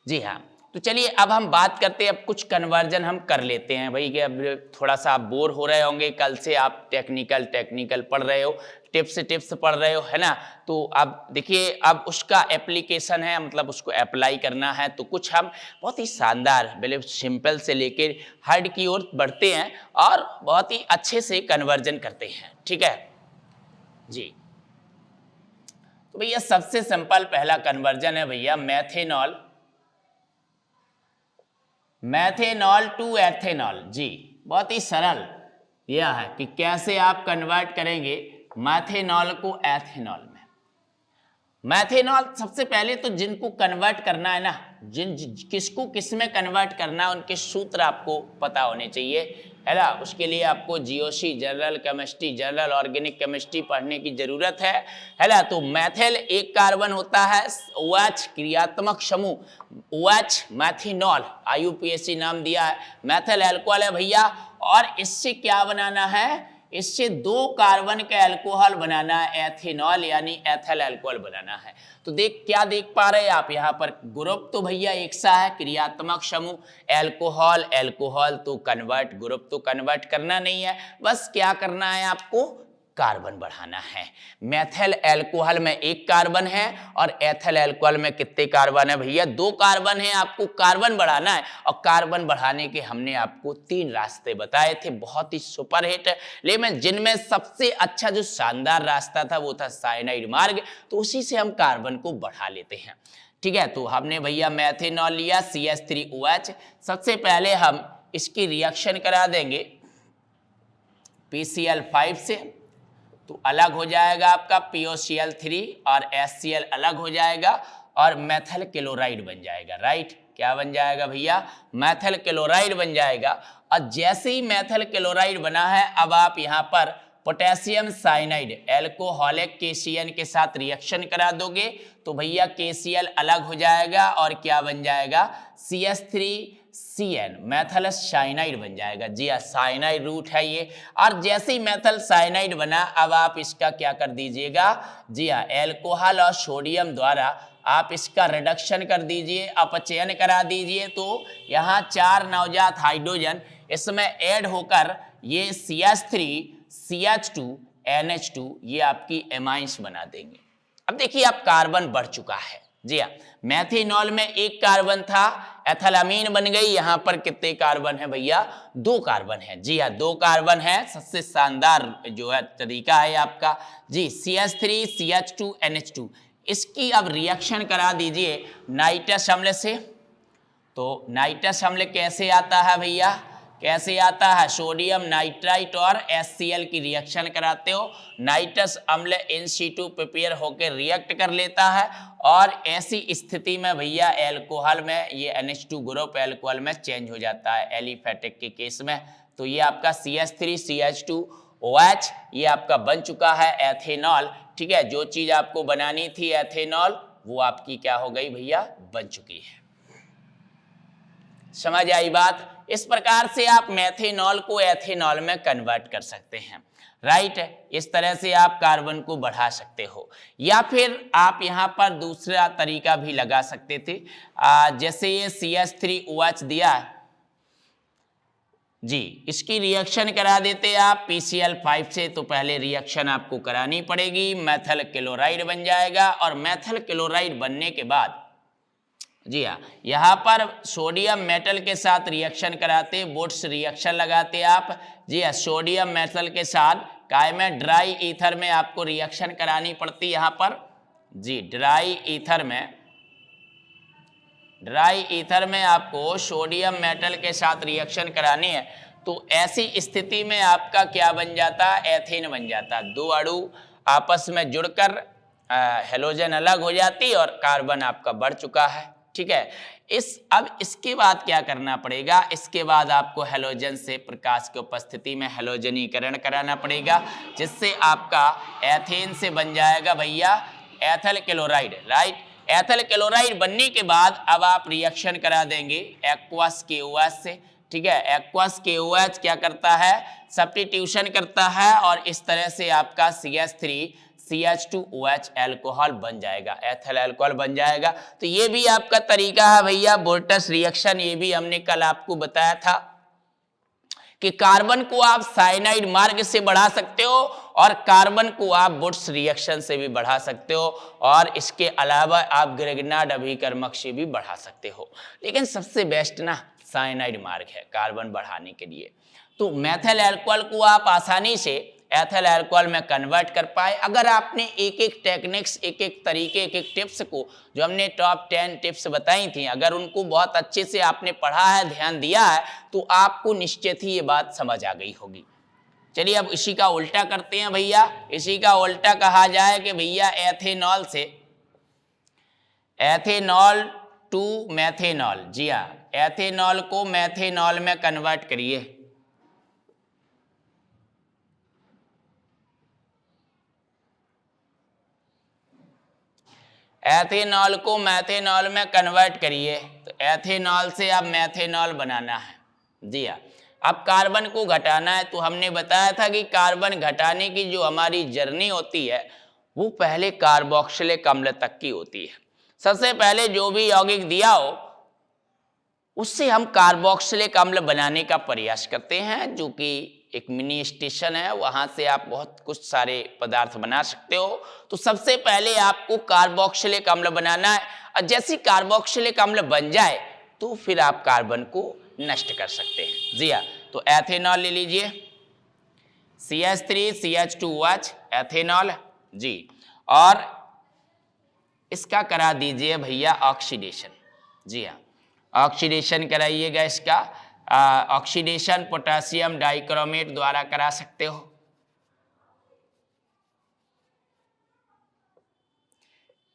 जी हाँ, तो चलिए अब हम बात करते हैं, अब कुछ कन्वर्जन हम कर लेते हैं भाई, कि अब थोड़ा सा आप बोर हो रहे होंगे, कल से आप टेक्निकल पढ़ रहे हो, टिप्स पढ़ रहे हो, है ना। तो अब देखिए, अब उसका एप्लीकेशन है, मतलब उसको अप्लाई करना है, तो कुछ हम बहुत ही शानदार बिल्कुल सिंपल से लेकर हार्ड की ओर बढ़ते हैं और बहुत ही अच्छे से कन्वर्जन करते हैं। ठीक है जी, तो भैया सबसे सिंपल पहला कन्वर्जन है भैया मैथेनॉल टू एथेनॉल। जी, बहुत ही सरल यह है कि कैसे आप कन्वर्ट करेंगे मैथेनॉल को एथेनॉल में। मैथेनॉल सबसे पहले तो जिनको कन्वर्ट करना है ना, किसको किस में कन्वर्ट करना है, उनके सूत्र आपको पता होने चाहिए, है ना। उसके लिए आपको GOC general chemistry, general organic chemistry पढ़ने की जरूरत है ना। तो मैथिल एक कार्बन होता है, OH क्रियात्मक समूह OH मैथिनॉल, IUPAC नाम दिया है, मैथिल अल्कोहल है भैया। और इससे क्या बनाना है, इससे 2 कार्बन का अल्कोहल बनाना है, एथेनॉल यानी एथिल अल्कोहल बनाना है। तो क्या देख पा रहे हैं आप यहाँ पर, ग्रुप तो भैया एक सा है, क्रियात्मक समूह अल्कोहल, तो कन्वर्ट ग्रुप तो कन्वर्ट करना नहीं है, बस क्या करना है आपको, कार्बन बढ़ाना है। मेथिल अल्कोहल में 1 कार्बन है और एथिल अल्कोहल में कितने कार्बन है भैया, 2 कार्बन है। आपको कार्बन बढ़ाना है, और कार्बन बढ़ाने के हमने आपको 3 रास्ते बताए थे, बहुत ही सुपर हिट, लेकिन जिनमें सबसे अच्छा जो शानदार रास्ता था वो था साइनाइड मार्ग, तो उसी से हम कार्बन को बढ़ा लेते हैं। ठीक है, तो हमने भैया मैथेनॉल लिया CH3OH। सबसे पहले हम इसकी रिएक्शन करा देंगे PCl5 से, तो अलग हो जाएगा आपका POCl3 और HCl अलग हो जाएगा, और मेथिल क्लोराइड बन जाएगा। राइट, क्या बन जाएगा भैया, मेथिल क्लोराइड बन जाएगा। और जैसे ही मेथिल क्लोराइड बना है, अब आप यहाँ पर पोटेशियम साइनाइड एल्कोहलिक KCN के साथ रिएक्शन करा दोगे, तो भैया KCl अलग हो जाएगा और क्या बन जाएगा, CH3CN मेथिल साइनाइड बन जाएगा। जी हाँ, साइनाइड रूट है ये। और जैसे ही मेथिल साइनाइड बना, अब आप इसका क्या कर दीजिएगा, जी हाँ, एल्कोहल और सोडियम द्वारा आप इसका रिडक्शन कर दीजिए, अपचयन करा दीजिए। तो यहाँ 4 नवजात हाइड्रोजन इसमें ऐड होकर ये CH3 CH2 NH2 ये आपकी एमाइंस बना देंगे। अब देखिए, अब कार्बन बढ़ चुका है। जी हाँ, मैथेनॉल में 1 कार्बन था, एथिलामीन बन गई। यहाँ पर कितने कार्बन है भैया, 2 कार्बन है। जी हाँ, 2 कार्बन है। सबसे शानदार जो है तरीका है आपका, जी, CH3 CH2 NH2। इसकी अब रिएक्शन करा दीजिए नाइट्रस अम्ल से। तो नाइट्रस अम्ल कैसे आता है भैया, कैसे आता है, सोडियम नाइट्राइट और HCl की रिएक्शन कराते हो, नाइट्रस अम्ल इन सिटू प्रिपेयर होकर रिएक्ट कर लेता है, और ऐसी स्थिति में भैया एल्कोहल में ये NH2 ग्रुप एल्कोहल में चेंज हो जाता है एलिफेटिक के केस में। तो ये आपका CH3 CH2OH ये आपका बन चुका है एथेनॉल। ठीक है, जो चीज आपको बनानी थी एथेनॉल, वो आपकी क्या हो गई भैया, बन चुकी है। समझ आई बात। इस प्रकार से आप मेथेनॉल को एथेनॉल में कन्वर्ट कर सकते हैं, राइट। इस तरह से आप कार्बन को बढ़ा सकते हो। या फिर आप यहाँ पर दूसरा तरीका भी लगा सकते थे, जैसे ये CH3OH दिया है जी, इसकी रिएक्शन करा देते आप PCl5 से। तो पहले रिएक्शन आपको करानी पड़ेगी, मेथल क्लोराइड बन जाएगा। और मेथल क्लोराइड बनने के बाद जी हाँ, यहाँ पर सोडियम मेटल के साथ रिएक्शन कराते, वुड्स रिएक्शन लगाते आप जी हाँ। सोडियम मेटल के साथ काय में, ड्राई ईथर में आपको रिएक्शन करानी पड़ती यहाँ पर जी। ड्राई ईथर में आपको सोडियम मेटल के साथ रिएक्शन करानी है। तो ऐसी स्थिति में आपका क्या बन जाता है, एथेन बन जाता। दो अणु आपस में जुड़कर हेलोजन अलग हो जाती और कार्बन आपका बढ़ चुका है, ठीक है। अब इसके बाद क्या करना पड़ेगा, इसके बाद आपको हेलोजन से प्रकाश की उपस्थिति में हेलोजनीकरण कराना पड़ेगा, जिससे आपका एथेन से बन जाएगा भैया एथल क्लोराइड, राइट। एथल क्लोराइड बनने के बाद अब आप रिएक्शन करा देंगे एक्वस KOH से, ठीक है। एक्वस KOH क्या करता है, सब्स्टिट्यूशन करता है और इस तरह से आपका CH3CH2OH एल्कोहल बन जाएगा, एथल एल्कोहल बन जाएगा। तो ये भी आपका तरीका है भैया वोल्टस रिएक्शन। ये भी हमने कल आपको बताया था कि कार्बन को आप साइनाइड मार्ग से बढ़ा सकते हो और कार्बन को आप वुड्स रिएक्शन से भी बढ़ा सकते हो, और इसके अलावा आप ग्रिग्नार्ड अभिकर्मक से भी बढ़ा सकते हो। लेकिन सबसे बेस्ट ना साइनाइड मार्ग है कार्बन बढ़ाने के लिए। तो मेथल अल्कोहल को आप आसानी से एथल अल्कोहल में कन्वर्ट कर पाए अगर आपने एक एक टेक्निक्स, एक एक तरीके, एक एक टिप्स को, जो हमने टॉप 10 टिप्स बताई थी, अगर उनको बहुत अच्छे से आपने पढ़ा है, ध्यान दिया है, तो आपको निश्चित ही ये बात समझ आ गई होगी। चलिए अब इसी का उल्टा करते हैं भैया। इसी का उल्टा कहा जाए कि भैया एथेनॉल से एथेनॉल टू मेथेनॉल, जी हाँ, एथेनॉल को मेथेनॉल में कन्वर्ट करिए। एथेनॉल को मेथेनॉल में कन्वर्ट करिए। तो एथेनॉल से अब मेथेनॉल बनाना है, जी हाँ। अब कार्बन को घटाना है। तो हमने बताया था कि कार्बन घटाने की जो हमारी जर्नी होती है वो पहले कार्बोक्सिलिक अम्ल तक की होती है। सबसे पहले जो भी यौगिक दिया हो उससे हम कार्बोक्सिलिक अम्ल बनाने का प्रयास करते हैं, जो कि एक मिनी स्टेशन है, वहां से आप बहुत कुछ सारे पदार्थ बना सकते हो। तो सबसे पहले आपको कार्बोक्सिलिक अम्ल बनाना है, और जैसे कार्बोक्सिलिक अम्ल बन जाए तो फिर आप कार्बन को नष्ट कर सकते हैं, जी हाँ। तो एथेनॉल ले लीजिए, CH3CH2OH एथेनॉल जी, और इसका करा दीजिए भैया ऑक्सीडेशन, जी हाँ, ऑक्सीडेशन कराइएगा इसका। ऑक्सीडेशन पोटेशियम डाइक्रोमेट द्वारा करा सकते हो।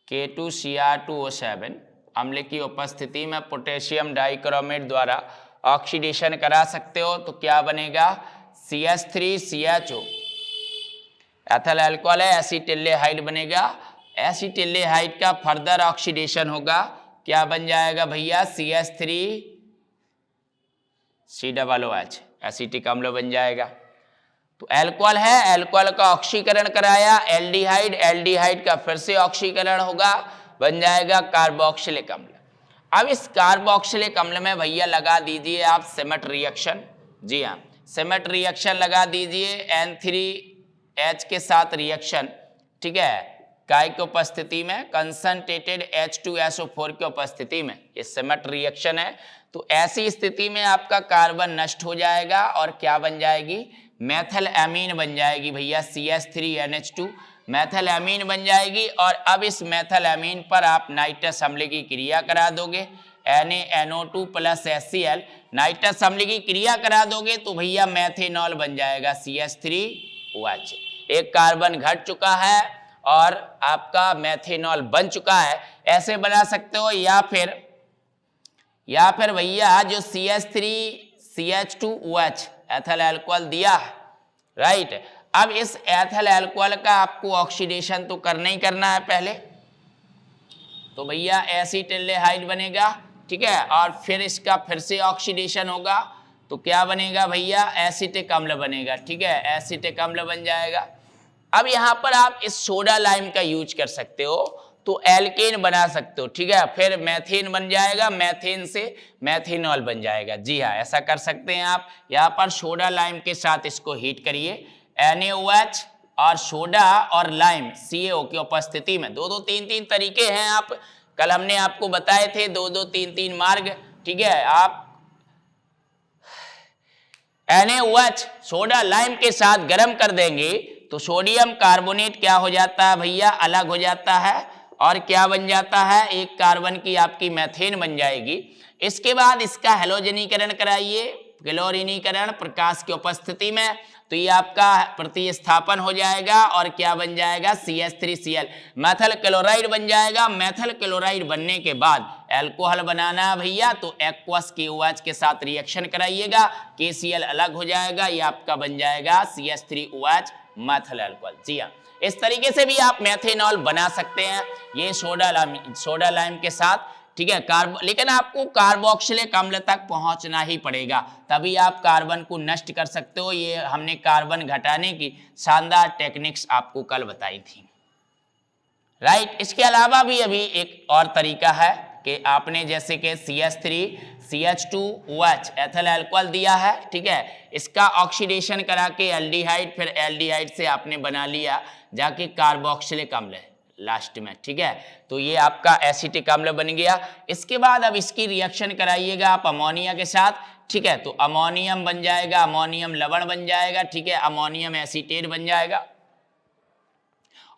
K2Cr2O7 अम्ल की उपस्थिति में पोटेशियम डाइक्रोमेट द्वारा ऑक्सीडेशन करा सकते हो। तो क्या बनेगा, CH3CHO एथल अल्कोहल है, एसिटिल्डेहाइड बनेगा। एसिटिल्डेहाइड का फर्दर ऑक्सीडेशन होगा, क्या बन जाएगा भैया, CH3COOH एसिटिक अम्ल बन जाएगा। तो अल्कोहल है, अल्कोहल का ऑक्सीकरण कराया, एल्डिहाइड, एल्डिहाइड का फिर से ऑक्सीकरण होगा, बन जाएगा कार्बोक्सिलिक अम्ल। अब इस कार्बोक्सिलिक अम्ल में भैया लगा दीजिए आप सिमेट रिएक्शन, जी हाँ, सिमेट रिएक्शन लगा दीजिए N3H के साथ रिएक्शन, ठीक है, काय की उपस्थिति में, कंसंट्रेटेड H2SO4 की उपस्थिति में, ये सिमेट रिएक्शन है। तो ऐसी स्थिति में आपका कार्बन नष्ट हो जाएगा और क्या बन जाएगी, मेथल एमीन बन जाएगी भैया, CH3NH2 मेथल एमीन बन जाएगी। और अब इस मेथल एमीन पर आप नाइट्रस अम्ल की क्रिया करा दोगे, NaNO2 + HCl, नाइट्रस अम्ल की क्रिया करा दोगे तो भैया मेथेनॉल बन जाएगा, CH3OH। एक कार्बन घट चुका है और आपका मेथेनॉल बन चुका है, ऐसे बना सकते हो। या फिर भैया जो CH3CH2OH एथल अल्कोहल दिया है, राइट, अब इस एथल अल्कोहल का आपको ऑक्सीडेशन तो करना ही करना है पहले। तो भैया एसिटिल्डेहाइड बनेगा, ठीक है, और फिर इसका फिर से ऑक्सीडेशन होगा, तो क्या बनेगा भैया, एसिटिक अम्ल बनेगा। ठीक है, एसिटिक अम्ल बन जाएगा। अब यहाँ पर आप इस सोडा लाइम का यूज कर सकते हो, तो एल्केन बना सकते हो। ठीक है, फिर मेथेन बन जाएगा, मेथेन से मेथेनॉल बन जाएगा। जी हाँ, ऐसा कर सकते हैं आप। यहाँ पर सोडा लाइम के साथ इसको हीट करिए, NaOH और सोडा और लाइम CaO की उपस्थिति में। दो दो तीन तीन तरीके हैं, आप कल हमने आपको बताए थे, दो दो तीन तीन मार्ग। ठीक है, आप NaOH सोडा लाइम के साथ गर्म कर देंगे तो सोडियम कार्बोनेट क्या हो जाता है भैया, अलग हो जाता है, और क्या बन जाता है, एक कार्बन की आपकी मेथेन बन जाएगी। इसके बाद इसका हेलोजनीकरण कराइए, क्लोरीनीकरण प्रकाश की उपस्थिति में, तो ये आपका प्रतिस्थापन हो जाएगा और क्या बन जाएगा, CH3Cl मेथल क्लोराइड बन जाएगा। मेथल क्लोराइड बनने के बाद एल्कोहल बनाना है भैया, तो एक्वस KOH के साथ रिएक्शन कराइएगा, KCl अलग हो जाएगा, ये आपका बन जाएगा CH3OH मेथल अल्कोहल। जी हाँ, इस तरीके से भी आप मेथेनॉल बना सकते हैं, ये सोडा लाइम के साथ। ठीक है, लेकिन आपको कार्बोक्सिलिक अम्ल तक पहुंचना ही पड़ेगा, तभी आप कार्बन को नष्ट कर सकते हो। ये हमने कार्बन घटाने की शानदार टेक्निक्स आपको कल बताई थी। राइट, इसके अलावा भी अभी एक और तरीका है कि आपने जैसे कि CH3CH2OH एथिल अल्कोहल दिया है। ठीक है, इसका ऑक्सीडेशन करा के एल्डिहाइड, फिर एल्डिहाइड से आपने बना लिया जाके कार्बोक्सिलिक अम्ल लास्ट में। ठीक है, तो ये आपका एसिटिक अम्ल बन गया। इसके बाद अब इसकी रिएक्शन कराइएगा आप अमोनिया के साथ। ठीक है, तो अमोनियम बन जाएगा, अमोनियम लवण बन जाएगा। ठीक है, अमोनियम एसीटेट बन जाएगा,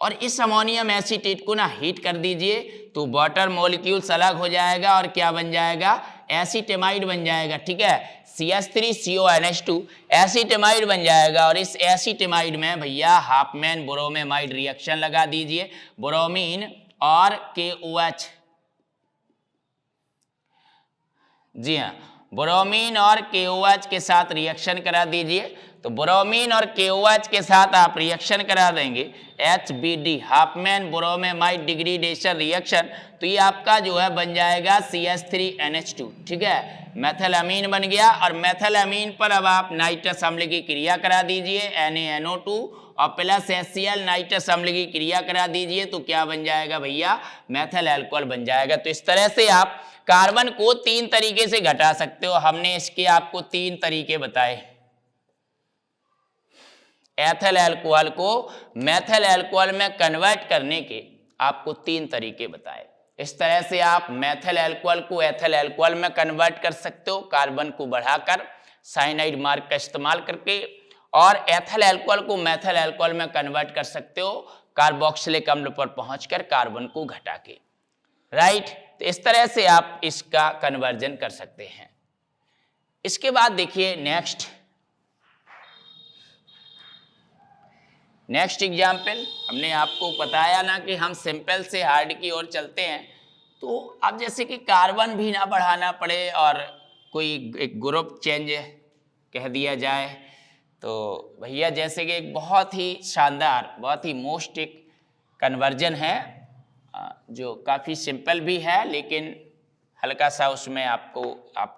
और इस अमोनियम एसीटेट को ना हीट कर दीजिए तो वाटर मॉलिक्यूल्स अलग हो जाएगा और क्या बन जाएगा, एसीटेमाइड बन जाएगा। ठीक है, CH3CONH2 एसीटेमाइड बन जाएगा, और इस एसीटेमाइड में भैया हाफमैन ब्रोमेमाइड रिएक्शन लगा दीजिए, ब्रोमीन और KOH। जी हाँ, ब्रोमीन और KOH के साथ रिएक्शन करा दीजिए। तो ब्रोमीन और KOH के साथ आप रिएक्शन करा देंगे, HBD Hopman bromamide degradation reaction, तो ये आपका जो है बन जाएगा CH3NH2। ठीक है, मेथिलामीन बन गया, और मेथिलामीन पर अब आप नाइट्रस अम्ल की क्रिया करा दीजिए, NaNO2 और प्लस HCl नाइट्रस अम्ल की क्रिया करा दीजिए, तो क्या बन जाएगा भैया, मेथिल अल्कोहल बन जाएगा। तो इस तरह से आप कार्बन को 3 तरीके से घटा सकते हो। हमने इसके आपको 3 तरीके बताए, एथिल अल्कोहल को मेथिल अल्कोहल में कन्वर्ट करने के आपको 3 तरीके बताए। इस तरह से आप मेथिल अल्कोहल को एथिल अल्कोहल में कन्वर्ट कर सकते हो, कार्बन को बढ़ाकर साइनाइड मार्ग का इस्तेमाल करके, और एथिल अल्कोहल को मेथिल अल्कोहल में कन्वर्ट कर सकते हो कार्बोक्सिलिक अम्ल पर पहुंचकर कार्बन को घटा के। राइट, तो इस तरह से आप इसका कन्वर्जन कर सकते हैं। इसके बाद देखिए नेक्स्ट एग्जाम्पल, हमने आपको बताया ना कि हम सिंपल से हार्ड की ओर चलते हैं। तो अब जैसे कि कार्बन भी ना बढ़ाना पड़े और कोई एक ग्रुप चेंज कह दिया जाए, तो भैया जैसे कि एक बहुत ही शानदार, बहुत ही मोस्ट एक कन्वर्जन है, जो काफ़ी सिंपल भी है, लेकिन हल्का सा उसमें आप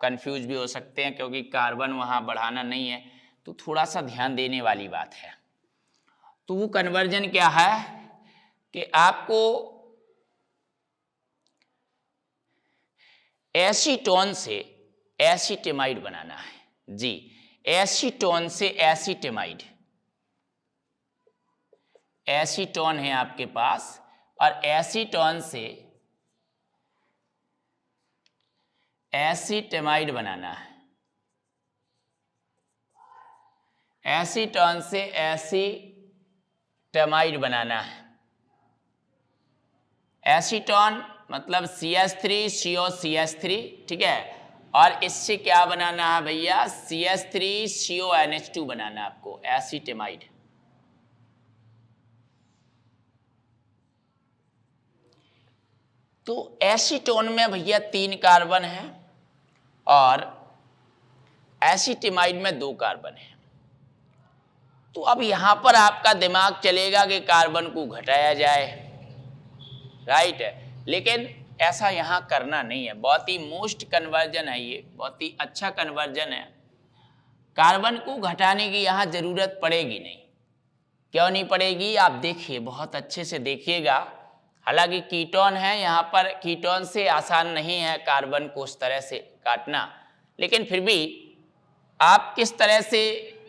कंफ्यूज भी हो सकते हैं, क्योंकि कार्बन वहाँ बढ़ाना नहीं है, तो थोड़ा सा ध्यान देने वाली बात है। तो वो कन्वर्जन क्या है कि आपको एसीटोन से एसीटेमाइड बनाना है। जी, एसीटोन से एसीटेमाइड, एसीटोन है आपके पास, और एसीटोन से एसीटेमाइड बनाना है, एसीटोन से एसीटेमाइड बनाना है। एसीटोन मतलब CH3COCH3, ठीक है, और इससे क्या बनाना है भैया, CH3CONH2 बनाना है आपको, एसीटेमाइड। तो एसीटोन में भैया 3 कार्बन है और एसीटेमाइड में 2 कार्बन है। तो अब यहां पर आपका दिमाग चलेगा कि कार्बन को घटाया जाए, राइट है, लेकिन ऐसा यहां करना नहीं है। बहुत ही मोस्ट कन्वर्जन है ये, बहुत ही अच्छा कन्वर्जन है। कार्बन को घटाने की यहाँ जरूरत पड़ेगी नहीं। क्यों नहीं पड़ेगी, आप देखिए, बहुत अच्छे से देखिएगा। हालांकि कीटोन है, यहाँ पर कीटोन से आसान नहीं है कार्बन को उस तरह से काटना, लेकिन फिर भी आप किस तरह से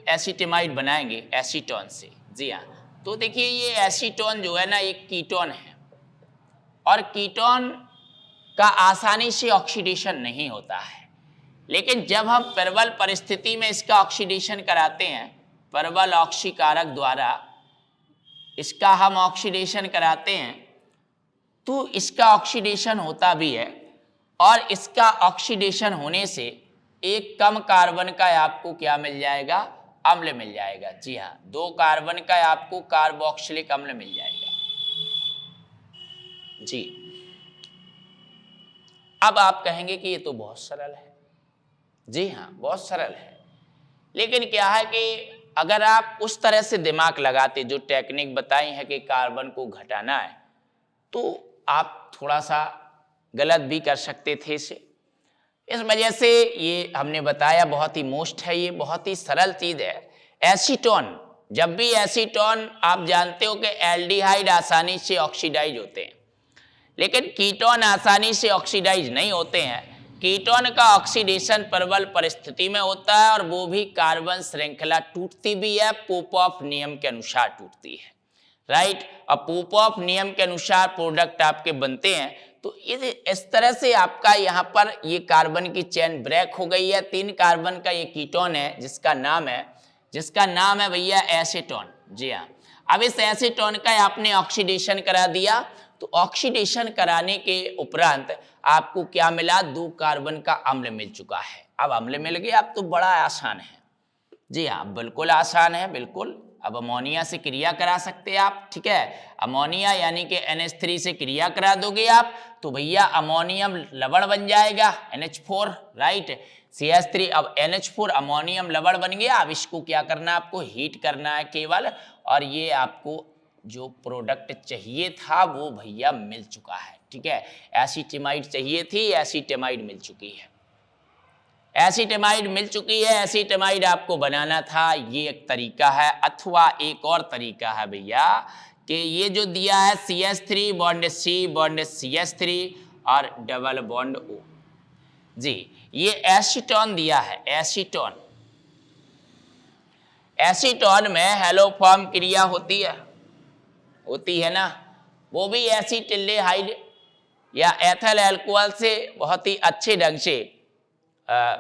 एसीटेमाइड बनाएंगे, एसीटोन से। जी हाँ, तो देखिए ये एसीटोन जो है ना, एक कीटोन है, और कीटोन का आसानी से ऑक्सीडेशन नहीं होता है। लेकिन जब हम प्रबल परिस्थिति में इसका ऑक्सीडेशन कराते हैं, प्रबल ऑक्सीकारक द्वारा इसका हम ऑक्सीडेशन कराते हैं, तो इसका ऑक्सीडेशन होता भी है, और इसका ऑक्सीडेशन होने से एक कम कार्बन का आपको क्या मिल जाएगा, अम्ल मिल जाएगा। जी हाँ, 2 कार्बन का आपको कार्बोक्सिलिक अम्ल मिल जाएगा। जी, अब आप कहेंगे कि ये तो बहुत सरल है। जी हाँ, बहुत सरल है, लेकिन क्या है कि अगर आप उस तरह से दिमाग लगाते, जो टेक्निक बताई है कि कार्बन को घटाना है, तो आप थोड़ा सा गलत भी कर सकते थे इसे। इस वजह से ये हमने बताया, बहुत ही मोस्ट है, ये बहुत ही सरल चीज है। एसीटोन, जब भी एसीटोन, आप जानते हो कि एल्डिहाइड आसानी से ऑक्सीडाइज होते हैं, लेकिन कीटोन आसानी से ऑक्सीडाइज नहीं होते हैं। कीटोन का ऑक्सीडेशन प्रबल परिस्थिति में होता है, और वो भी कार्बन श्रृंखला टूटती भी है, पोपॉफ नियम के अनुसार टूटती है, राइट। और पोपॉफ नियम के अनुसार प्रोडक्ट आपके बनते हैं। तो इस तरह से आपका यहाँ पर ये कार्बन की चेन ब्रेक हो गई है। 3 कार्बन का ये कीटोन है, जिसका नाम है भैया एसीटोन। जी हाँ, अब इस एसीटोन का आपने ऑक्सीडेशन करा दिया, तो ऑक्सीडेशन कराने के उपरांत आपको क्या मिला, 2 कार्बन का अम्ल मिल चुका है। अब अम्ल मिल गया, अब तो बड़ा आसान है। जी हाँ, बिल्कुल आसान है, बिल्कुल। अब अमोनिया से क्रिया करा सकते हैं आप, ठीक है। अमोनिया यानी कि NH3 से क्रिया करा दोगे आप, तो भैया अमोनियम लवण बन जाएगा, NH4, राइट। CH3, अब NH4 अमोनियम लवण बन गया। अब इसको क्या करना है, आपको हीट करना है केवल, और ये आपको जो प्रोडक्ट चाहिए था वो भैया मिल चुका है, ठीक है। एसीटेमाइड चाहिए थी, एसीटेमाइड मिल चुकी है, एसीटेमाइड मिल चुकी है। एसीटेमाइड आपको बनाना था, ये एक तरीका है। अथवा एक और तरीका है भैया, कि ये जो दिया है CH3 bond C bond CH3 और डबल बॉन्ड O, जी, ये एसीटोन दिया है, एसीटोन। एसीटोन में हेलोफॉर्म क्रिया होती है ना, वो भी एसीटिल्डेहाइड या एथल अल्कोहल से बहुत ही अच्छे ढंग से,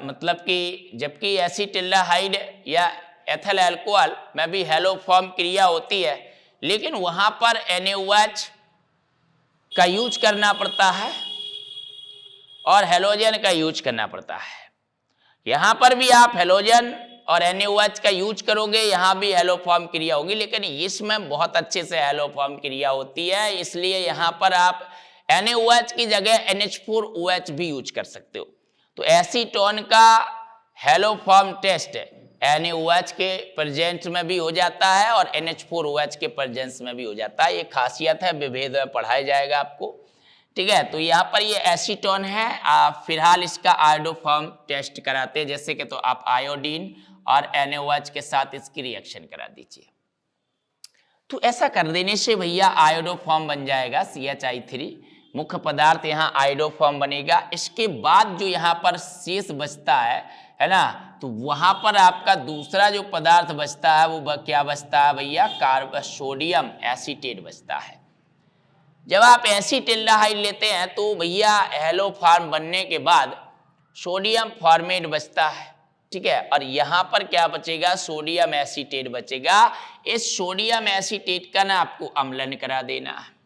मतलब कि जबकि एसीटिल्डेहाइड या एथल अल्कोहल में भी हेलोफॉर्म क्रिया होती है, लेकिन वहां पर NaOH का यूज करना पड़ता है और हेलोजन का यूज करना पड़ता है। यहां पर भी आप हेलोजन और NaOH का यूज करोगे, यहां भी हेलोफॉर्म क्रिया होगी, लेकिन इसमें बहुत अच्छे से हेलोफॉर्म क्रिया होती है, इसलिए यहां पर आप NaOH की जगह NH4OH भी यूज कर सकते हो। तो एसीटोन का हेलोफॉर्म टेस्ट NaOH के प्रेजेंस में भी हो जाता है और NH4OH के प्रेजेंस में भी हो जाता है। ये खासियत है, विभेद में पढ़ाया जाएगा आपको, ठीक है। तो यहाँ पर ये एसीटोन है, आप फिलहाल इसका आयोडोफॉर्म टेस्ट कराते हैं, जैसे कि तो आप आयोडीन और NaOH के साथ इसकी रिएक्शन करा दीजिए। तो ऐसा कर देने से भैया आयोडोफॉर्म बन जाएगा CHI3, मुख्य पदार्थ यहाँ आयोडोफॉर्म बनेगा। इसके बाद जो यहाँ पर शेष बचता है ना, तो वहां पर आपका दूसरा जो पदार्थ बचता है वो क्या बचता है भैया, सोडियम एसीटेट बचता है। जब आप एसीटिल्डेहाइड लेते हैं तो भैया हेलोफॉर्म बनने के बाद सोडियम फॉर्मेट बचता है, ठीक है। और यहाँ पर क्या बचेगा, सोडियम एसीटेट बचेगा। इस सोडियम एसीटेट का ना आपको अम्लन करा देना है।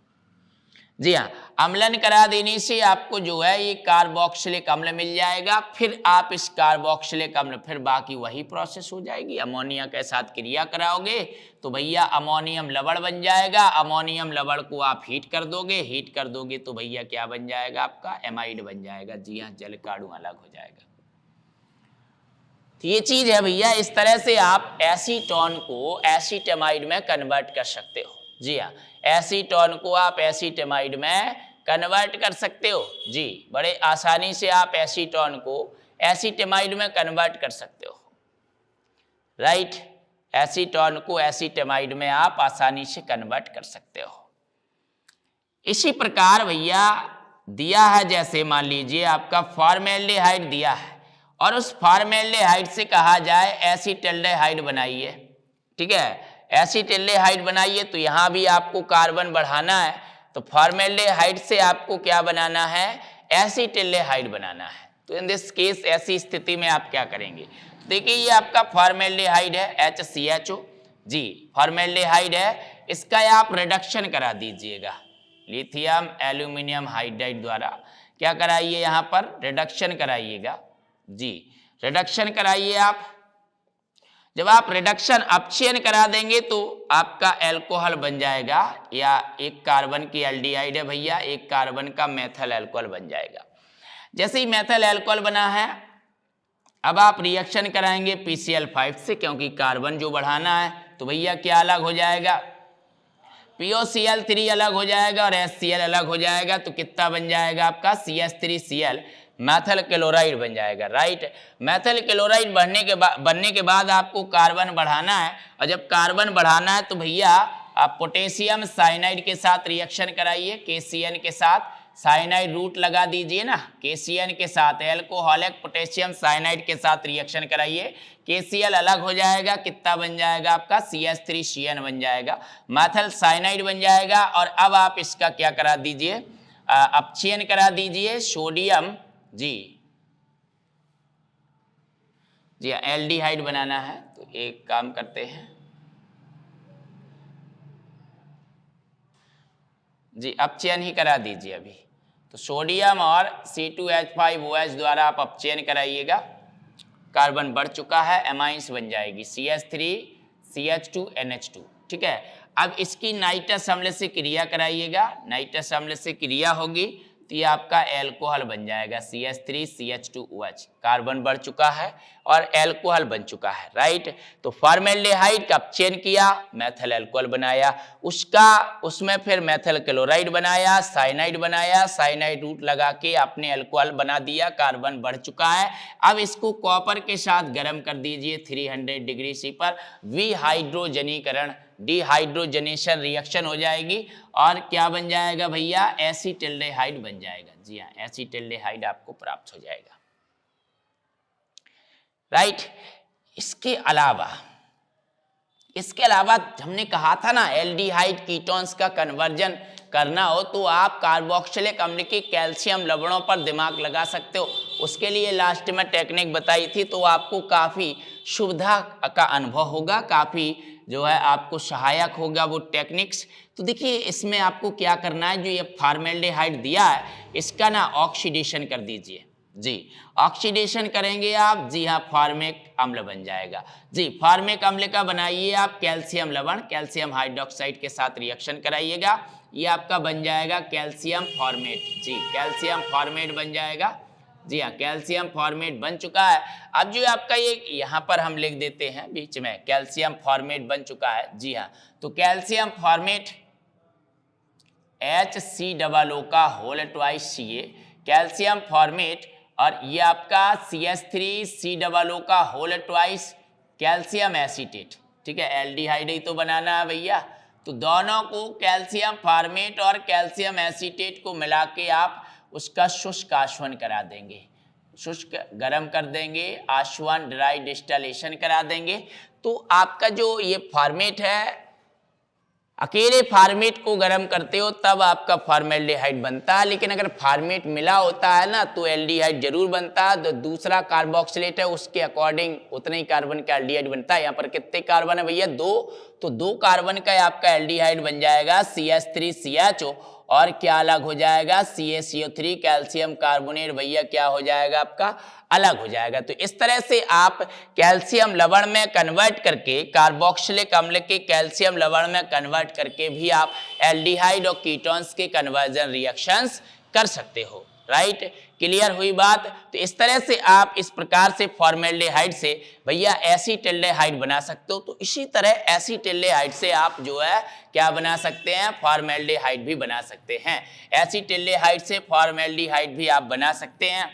जी हाँ, अम्लन करा देने से आपको जो है ये कार्बोक्सिलिक अम्ल मिल जाएगा। फिर आप इस कार्बोक्सिलिक अम्ल, फिर बाकी वही प्रोसेस हो जाएगी, अमोनिया के साथ क्रिया कराओगे तो भैया अमोनियम लवण बन जाएगा। अमोनियम लवण को आप हीट कर दोगे तो भैया क्या बन जाएगा, आपका एमाइड बन जाएगा। जी हाँ, जल काणु अलग हो जाएगा। तो ये चीज है भैया, इस तरह से आप एसीटोन को एसीटेमाइड में कन्वर्ट कर सकते हो। जी हाँ, एसीटोन को आप एसीटेमाइड में कन्वर्ट कर सकते हो। जी, बड़े आसानी से आप एसीटोन को एसीटेमाइड में कन्वर्ट कर सकते हो। राइट। एसीटोन को एसीटेमाइड में आप आसानी से कन्वर्ट कर सकते हो। इसी प्रकार भैया दिया है, जैसे मान लीजिए आपका फॉर्मेल्डिहाइड दिया है और उस फॉर्मेल्डिहाइड से कहा जाए एसीटल्डेहाइड बनाइए, ठीक है, एसीटल्डेहाइड बनाइए, तो यहां भी आपको कार्बन बढ़ाना है, तो फॉर्मेल्डिहाइड से आपको क्या बनाना है, एसीटल्डेहाइड बनाना है। तो इन दिस केस ऐसी स्थिति में आप क्या करेंगे, देखिए ये आपका फॉर्मेल्डिहाइड है HCHO जी, फॉर्मेल्डिहाइड है, इसका आप रिडक्शन करा दीजिएगा लिथियम एल्यूमिनियम हाइड्राइड द्वारा। क्या कराइए, यहां पर रिडक्शन कराइएगा जी, रिडक्शन कराइए आप। जब आप रिडक्शन अपचयन करा देंगे तो आपका एल्कोहल बन जाएगा, या एक कार्बन की एल्डिहाइड है भैया, एक कार्बन का मेथल एल्कोहल बन जाएगा। जैसे ही मेथल एल्कोहल बना है, अब आप रिएक्शन कराएंगे PCl5 से, क्योंकि कार्बन जो बढ़ाना है, तो भैया क्या अलग हो जाएगा, POCl3 अलग हो जाएगा और HCl अलग हो जाएगा, तो कितना बन जाएगा आपका CH3Cl मैथल क्लोराइड बन जाएगा, राइट। मैथल क्लोराइड बनने के बाद आपको कार्बन बढ़ाना है, और जब कार्बन बढ़ाना है तो भैया आप पोटेशियम साइनाइड के साथ रिएक्शन कराइए, KCN के साथ साइनाइड रूट लगा दीजिए ना, KCN के साथ एल्कोहलिक पोटेशियम साइनाइड के साथ रिएक्शन कराइए, KCl अलग हो जाएगा, कितना बन जाएगा आपका CH3CN बन जाएगा, मैथल साइनाइड बन जाएगा। और अब आप इसका क्या करा दीजिए, अपचयन करा दीजिए सोडियम जी जी एल्डिहाइड बनाना है, तो एक काम करते हैं जी, अपचयन ही करा दीजिए अभी, तो सोडियम और C2H5OH द्वारा आप अपचयन कराइएगा, कार्बन बढ़ चुका है, एमाइंस बन जाएगी CH3CH2NH2, ठीक है। अब इसकी नाइट्रस अम्ल से क्रिया कराइएगा, नाइट्रस अम्ल से क्रिया होगी तो ये आपका एल्कोहल बन जाएगा CH3CH2OH, कार्बन बढ़ चुका है और एल्कोहल बन चुका है, राइट। तो फॉर्मेल्डिहाइड का अपचयन किया, मेथल एल्कोहल बनाया, उसमें फिर मेथल क्लोराइड बनाया, साइनाइड बनाया, साइनाइड रूट लगा के आपने एल्कोहल बना दिया, कार्बन बढ़ चुका है। अब इसको कॉपर के साथ गर्म कर दीजिए 300 डिग्री C पर, विहाइड्रोजनीकरण डिहाइड्रोजनेशन रिएक्शन हो जाएगी और क्या बन जाएगा भैया, एसीटल्डेहाइड बन जाएगा। जी हाँ, एसीटल्डेहाइड आपको प्राप्त हो जाएगा, राइट। इसके अलावा हमने कहा था ना, एल्डिहाइड कीटोन्स का कन्वर्जन करना हो तो आप कार्बोक्सिलिक अम्ल के कैल्शियम लवणों पर दिमाग लगा सकते हो। उसके लिए लास्ट में टेक्निक बताई थी, तो आपको काफ़ी सुविधा का अनुभव होगा, काफ़ी जो है आपको सहायक होगा वो टेक्निक्स। तो देखिए इसमें आपको क्या करना है, जो ये फॉर्मेल्डिहाइड दिया है इसका ना ऑक्सीडेशन कर दीजिए जी, ऑक्सीडेशन करेंगे आप, जी हाँ, फॉर्मिक अम्ल बन जाएगा जी। फॉर्मिक अम्ल का बनाइए आप कैल्शियम लवण, कैल्शियम हाइड्रोक्साइड के साथ रिएक्शन कराइएगा, ये आपका बन जाएगा कैल्शियम फॉर्मेट जी, कैल्शियम फॉर्मेट बन जाएगा, जी हाँ, कैल्शियम फॉर्मेट बन चुका है। अब जो आपका ये यहाँ पर हम लिख देते हैं बीच में, कैल्शियम फॉर्मेट बन चुका है, जी हाँ। तो कैल्शियम फॉर्मेट HCOO का whole twice Ca, calcium formate, और ये आपका CH3COO का होल ट्वाइस कैल्शियम एसीटेट, ठीक है, एल्डिहाइड ही तो बनाना है भैया। तो दोनों को कैल्शियम फॉर्मेट और कैल्शियम एसीटेट को मिला के आप उसका शुष्क आसवन करा देंगे, शुष्क गर्म कर देंगे, आसवन ड्राई डिस्टिलेशन करा देंगे। तो आपका जो ये फॉर्मेट है, अकेले फॉर्मेट को गर्म करते हो तब आपका फॉर्मेल्डिहाइड बनता है, लेकिन अगर फॉर्मेट मिला होता है ना तो एल्डिहाइड जरूर बनता है। तो दूसरा कार्बोक्सिलेट है उसके अकॉर्डिंग उतने ही कार्बन का एल्डिहाइड बनता है। यहाँ पर कितने कार्बन है भैया, 2, तो 2 कार्बन का आपका एल्डिहाइड बन जाएगा CH3CHO, और क्या अलग हो जाएगा, CaCO3 कैल्शियम कार्बोनेट भैया क्या हो जाएगा आपका, अलग हो जाएगा। तो इस तरह से आप कैल्शियम लवण में कन्वर्ट करके, कार्बोक्सिलिक अम्ल के कैल्शियम लवण में कन्वर्ट करके भी आप एल्डिहाइड और कीटोन्स के कन्वर्जन रिएक्शंस कर सकते हो, राइट। क्लियर हुई बात। तो इस तरह से आप इस प्रकार से फॉर्मेल्डिहाइड से भैया एसीटल्डेहाइड बना सकते हो। तो इसी तरह एसीटल्डेहाइड से आप जो है क्या बना सकते हैं, फॉर्मेल्डिहाइड भी बना सकते हैं। एसीटल्डेहाइड से फॉर्मेल्डिहाइड भी आप बना सकते हैं।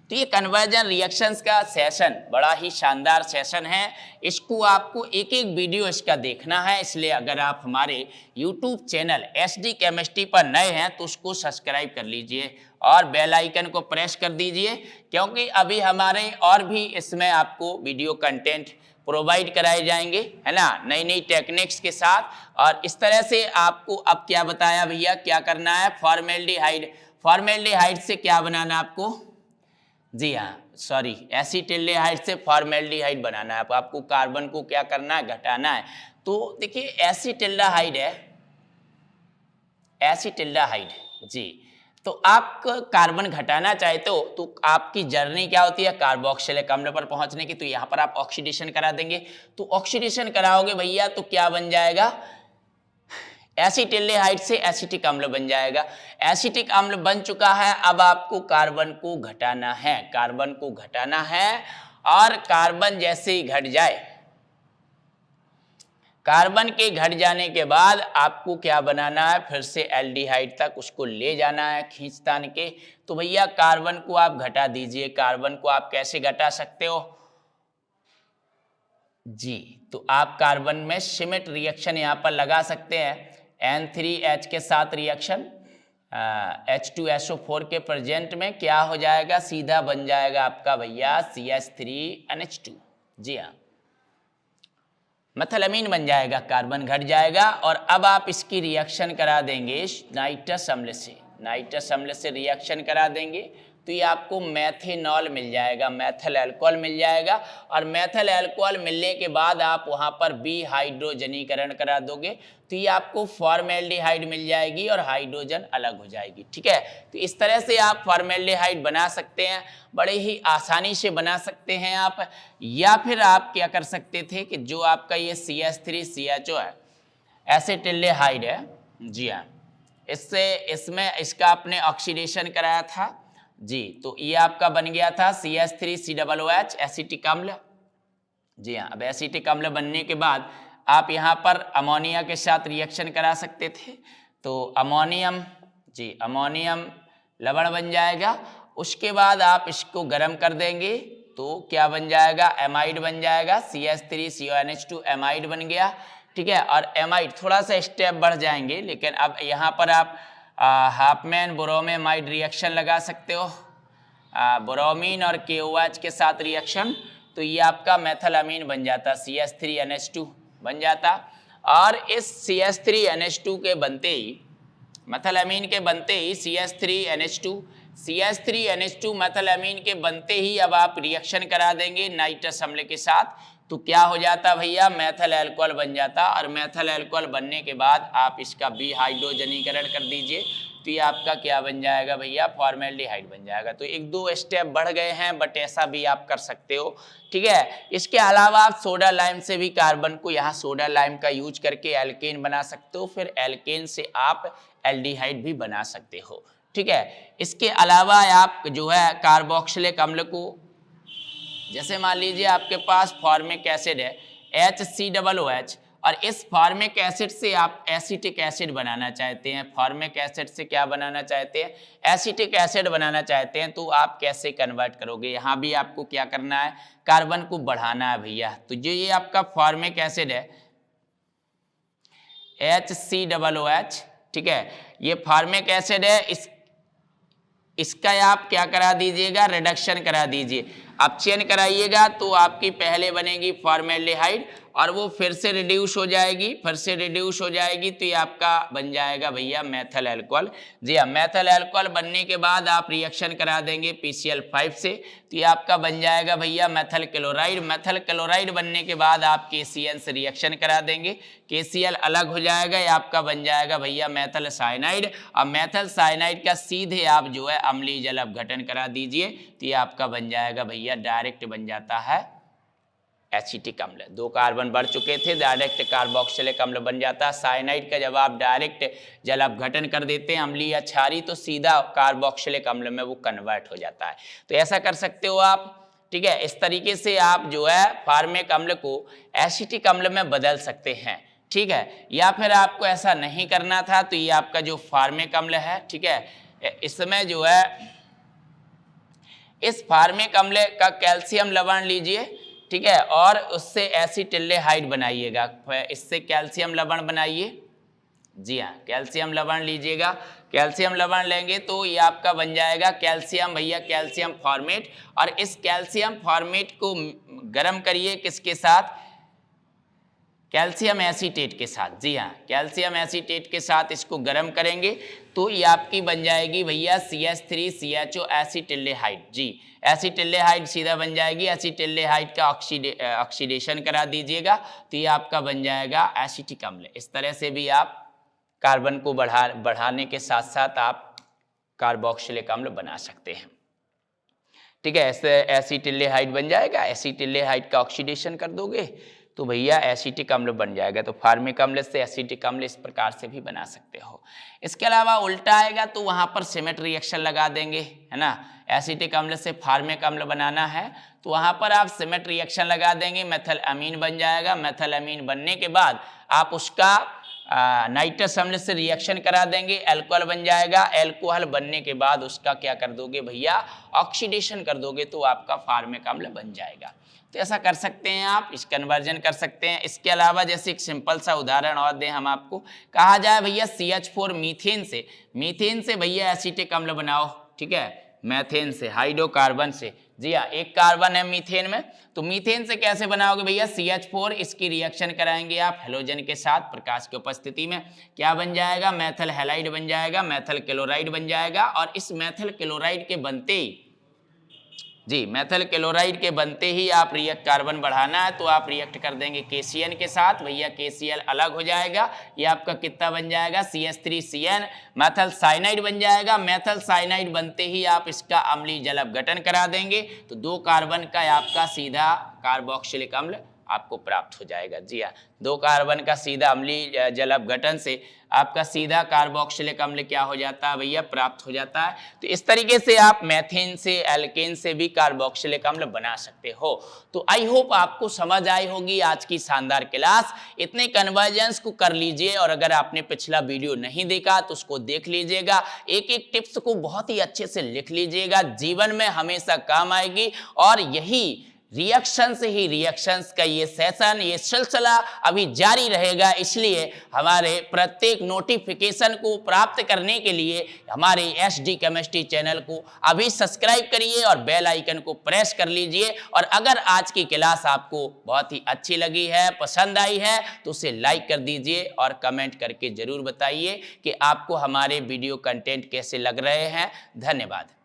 तो ये कन्वर्जन रिएक्शंस का सेशन बड़ा ही शानदार सेशन है। इसको आपको एक एक वीडियो इसका देखना है, इसलिए अगर आप हमारे YouTube चैनल SD केमिस्ट्री पर नए हैं तो उसको सब्सक्राइब कर लीजिए और बेल आइकन को प्रेस कर दीजिए, क्योंकि अभी हमारे और भी इसमें आपको वीडियो कंटेंट प्रोवाइड कराए जाएंगे, है ना, नई नई टेक्निक्स के साथ। और इस तरह से आपको अब क्या बताया भैया, क्या करना है, फॉर्मेल्डिहाइड। फॉर्मेल्डिहाइड से क्या बनाना आपको, जी हाँ सॉरी, एसिटिल्डिहाइड से फॉर्मेल्डिहाइड बनाना है। आपको कार्बन को क्या करना है, घटाना है। तो देखिए एसिटिल्डिहाइड है, एसिटिल्डिहाइड जी। तो आप कार्बन घटाना चाहते हो तो आपकी जर्नी क्या होती है, कार्बोक्सिलिक अम्ल पर पहुंचने की। तो यहाँ पर आप ऑक्सीडेशन करा देंगे, तो ऑक्सीडेशन कराओगे भैया तो क्या बन जाएगा, एसिटिल्डिहाइड से एसिटिक अम्ल बन जाएगा। एसिटिक अम्ल बन चुका है, अब आपको कार्बन को घटाना है, कार्बन को घटाना है। और कार्बन जैसे ही घट जाए, कार्बन के घट जाने के बाद आपको क्या बनाना है, फिर से एल्डिहाइड तक उसको ले जाना है खींचतान के। तो भैया कार्बन को आप घटा दीजिए। कार्बन को आप कैसे घटा सकते हो जी, तो आप कार्बन में सिमेट रिएक्शन यहाँ पर लगा सकते हैं। N3H के साथ रिएक्शन H2SO4 के प्रेजेंट में क्या हो जाएगा, सीधा बन जाएगा आपका भैया CH3NH2। जी हाँ, मेथिलामीन बन जाएगा, कार्बन घट जाएगा। और अब आप इसकी रिएक्शन करा देंगे नाइट्रस अम्ल से, नाइट्रस अम्ल से रिएक्शन करा देंगे तो ये आपको मेथेनॉल मिल जाएगा, मेथिल अल्कोहल मिल जाएगा। और मेथिल अल्कोहल मिलने के बाद आप वहाँ पर बी हाइड्रोजनीकरण करा दोगे तो ये आपको फॉर्मेल्डिहाइड मिल जाएगी और हाइड्रोजन अलग हो जाएगी। ठीक है, तो इस तरह से आप फॉर्मेल्डिहाइड बना सकते हैं, बड़े ही आसानी से बना सकते हैं आप। या फिर आप क्या कर सकते थे कि जो आपका ये CH3CHO है, एसिटिल्डिहाइड है, जी हाँ, इसमें इसका आपने ऑक्सीडेशन कराया था जी, तो ये आपका बन गया था CH3COOH एसिटिक अम्ल। जी हाँ, अब एसिटिक अम्ल बनने के बाद आप यहाँ पर अमोनिया के साथ रिएक्शन करा सकते थे, तो अमोनियम जी, अमोनियम लवण बन जाएगा। उसके बाद आप इसको गर्म कर देंगे तो क्या बन जाएगा, एमाइड बन जाएगा, CH3CONH2 एमाइड बन गया। ठीक है, और एमाइड थोड़ा सा स्टेप बढ़ जाएंगे, लेकिन अब यहाँ पर आप हाफमैन ब्रोमेमाइड रिएक्शन लगा सकते हो, ब्रोमीन और KOH के साथ रिएक्शन, तो ये आपका मेथिलामीन बन जाता, CH3NH2 बन जाता। और इस CH3NH2 के बनते ही, मेथिलामीन के बनते ही CH3NH2 मेथिलामीन के बनते ही अब आप रिएक्शन करा देंगे नाइट्रस अम्ल के साथ, तो क्या हो जाता भैया, मेथिल अल्कोहल बन जाता। और मेथिल अल्कोहल बनने के बाद आप इसका बी हाइड्रोजनीकरण कर दीजिए तो ये आपका क्या बन जाएगा भैया, फॉर्मेल्डिहाइड बन जाएगा। तो एक दो स्टेप बढ़ गए हैं, बट ऐसा भी आप कर सकते हो। ठीक है, इसके अलावा आप सोडा लाइम से भी कार्बन को, यहाँ सोडा लाइम का यूज करके एल्केन बना सकते हो, फिर एल्केन से आप एल्डिहाइड भी बना सकते हो। ठीक है, इसके अलावा आप जो है कार्बोक्सिलिक अम्ल को, जैसे मान लीजिए आपके पास फॉर्मिक एसिड है HCOOH, और इस फॉर्मिक एसिड से आप एसिटिक एसिड बनाना चाहते हैं, फॉर्मिक एसिड से क्या बनाना चाहते हैं, एसिटिक एसिड बनाना चाहते हैं, तो आप कैसे कन्वर्ट करोगे, यहाँ भी आपको क्या करना है, कार्बन को बढ़ाना है भैया। तो जो ये आपका फॉर्मिक एसिड है HCOOH, ठीक है, ये फॉर्मिक एसिड है, इसका आप क्या करा दीजिएगा, रिडक्शन करा दीजिए। आप चेन कराइएगा तो आपकी पहले बनेगी फॉर्मेल्डिहाइड और वो फिर से रिड्यूस हो जाएगी, तो ये आपका बन जाएगा भैया मेथिल अल्कोहल। जी हाँ, मेथिल अल्कोहल बनने के बाद आप रिएक्शन करा देंगे PCl5 से, तो ये आपका बन जाएगा भैया मेथिल क्लोराइड। मेथिल क्लोराइड बनने के बाद आप KCl से रिएक्शन करा देंगे, KCl अलग हो जाएगा, ये आपका बन जाएगा भैया मेथिल साइनाइड। और मेथिल साइनाइड का सीधे आप जो है अम्लीय जल अपघटन करा दीजिए, तो ये आपका बन जाएगा भैया, डायरेक्ट बन जाता है एसिटिक अम्ल। दो कार्बन बढ़ चुके थे, डायरेक्ट कार्बोक्सिलिक अम्ल बन जाता है। साइनाइड का जब आप डायरेक्ट जल अपघटन कर देते हैं अम्लीय या क्षारीय, तो सीधा कार्बोक्सिलिक अम्ल में वो कन्वर्ट हो जाता है। तो ऐसा कर सकते हो आप। ठीक है, इस तरीके से आप जो है फॉर्मिक अम्ल को एसिटिक अम्ल में बदल सकते हैं। ठीक है, या फिर आपको ऐसा नहीं करना था तो ये आपका जो फॉर्मिक अम्ल है, ठीक है, इसमें जो है इस फार्मिक अम्ल का कैल्शियम लवण लीजिए, ठीक है, और उससे एसिटिल्डेहाइड बनाइएगा। इससे कैल्शियम लवण बनाइए। जी हाँ, कैल्शियम लवण लीजिएगा। कैल्शियम लवण लेंगे तो ये आपका बन जाएगा कैल्शियम, भैया कैल्शियम फॉर्मेट। और इस कैल्शियम फॉर्मेट को गर्म करिए किसके साथ? कैल्शियम एसीटेट के साथ। जी हाँ, कैल्शियम एसीटेट के साथ इसको गर्म करेंगे तो ये आपकी बन जाएगी भैया CH3CHO एसिटिल्डेहाइड। जी, एसिटिल्डेहाइड सीधा बन जाएगी। एसिटिल्डेहाइड का ऑक्सीडेशन करा दीजिएगा तो ये आपका बन जाएगा एसिटिक अम्ल। इस तरह से भी आप कार्बन को बढ़ाने के साथ साथ आप कार्बोक्सिलिक अम्ल बना सकते हैं, ठीक है। ऐसे एसिटिल्डेहाइड बन जाएगा। एसिटिल्डेहाइड का ऑक्सीडेशन कर दोगे तो भैया एसिटिक अम्ल बन जाएगा। तो फार्मिक अम्ल से एसिटिक अम्ल इस प्रकार से भी बना सकते हो। इसके अलावा उल्टा आएगा तो वहां पर सिमेट रिएक्शन लगा देंगे, है ना। एसिटिक अम्ल से फार्मिक अम्ल बनाना है तो वहां पर आप सिमेट रिएक्शन लगा देंगे, मेथल अमीन बन जाएगा। मेथल अमीन बनने के बाद आप उसका नाइट्रस अम्ल से रिएक्शन करा देंगे, एल्कोहल बन जाएगा। एल्कोहल बनने के बाद उसका क्या कर दोगे भैया? ऑक्सीडेशन कर दोगे तो आपका फार्मिक अम्ल बन जाएगा। तो ऐसा कर सकते हैं आप, इस कन्वर्जन कर सकते हैं। इसके अलावा जैसे एक सिंपल सा उदाहरण और दें हम आपको, कहा जाए भैया CH4 मीथेन से भैया एसिटिक अम्ल बनाओ, ठीक है, मैथेन से, हाइड्रोकार्बन से। जी हाँ, एक कार्बन है मीथेन में, तो मीथेन से कैसे बनाओगे भैया? CH4, इसकी रिएक्शन कराएंगे आप हेलोजन के साथ प्रकाश की उपस्थिति में, क्या बन जाएगा? मेथल हैलाइड बन जाएगा, मेथल क्लोराइड बन जाएगा। और इस मेथल क्लोराइड के बनते ही, जी, मेथल क्लोराइड के बनते ही आप कार्बन बढ़ाना है तो आप रिएक्ट कर देंगे KCN के साथ, भैया KCl अलग हो जाएगा। ये आपका कितना बन जाएगा? CH3CN, मेथल साइनाइड बन जाएगा। मेथल साइनाइड बनते ही आप इसका अम्लीय जल अपघटन करा देंगे तो 2 कार्बन का आपका सीधा कार्बोक्सिलिक अम्ल आपको प्राप्त हो जाएगा। जी हाँ, 2 कार्बन का सीधा अम्लीय जल अपघटन से आपका सीधा कार्बोक्सिलिक अम्ल क्या हो जाता है भैया? प्राप्त हो जाता है। तो इस तरीके से आप मेथेन से, एल्केन से भी कार्बोक्सिलिक अम्ल बना सकते हो। तो आई होप आपको समझ आई होगी आज की शानदार क्लास। इतने कन्वर्जन्स को कर लीजिए और अगर आपने पिछला वीडियो नहीं देखा तो उसको देख लीजिएगा। एक एक टिप्स को बहुत ही अच्छे से लिख लीजिएगा, जीवन में हमेशा काम आएगी। और यही रिएक्शन से ही रिएक्शंस का ये सेशन, ये सिलसिला अभी जारी रहेगा। इसलिए हमारे प्रत्येक नोटिफिकेशन को प्राप्त करने के लिए हमारे SD केमिस्ट्री चैनल को अभी सब्सक्राइब करिए और बेल आइकन को प्रेस कर लीजिए। और अगर आज की क्लास आपको बहुत ही अच्छी लगी है, पसंद आई है, तो उसे लाइक कर दीजिए और कमेंट करके जरूर बताइए कि आपको हमारे वीडियो कंटेंट कैसे लग रहे हैं। धन्यवाद।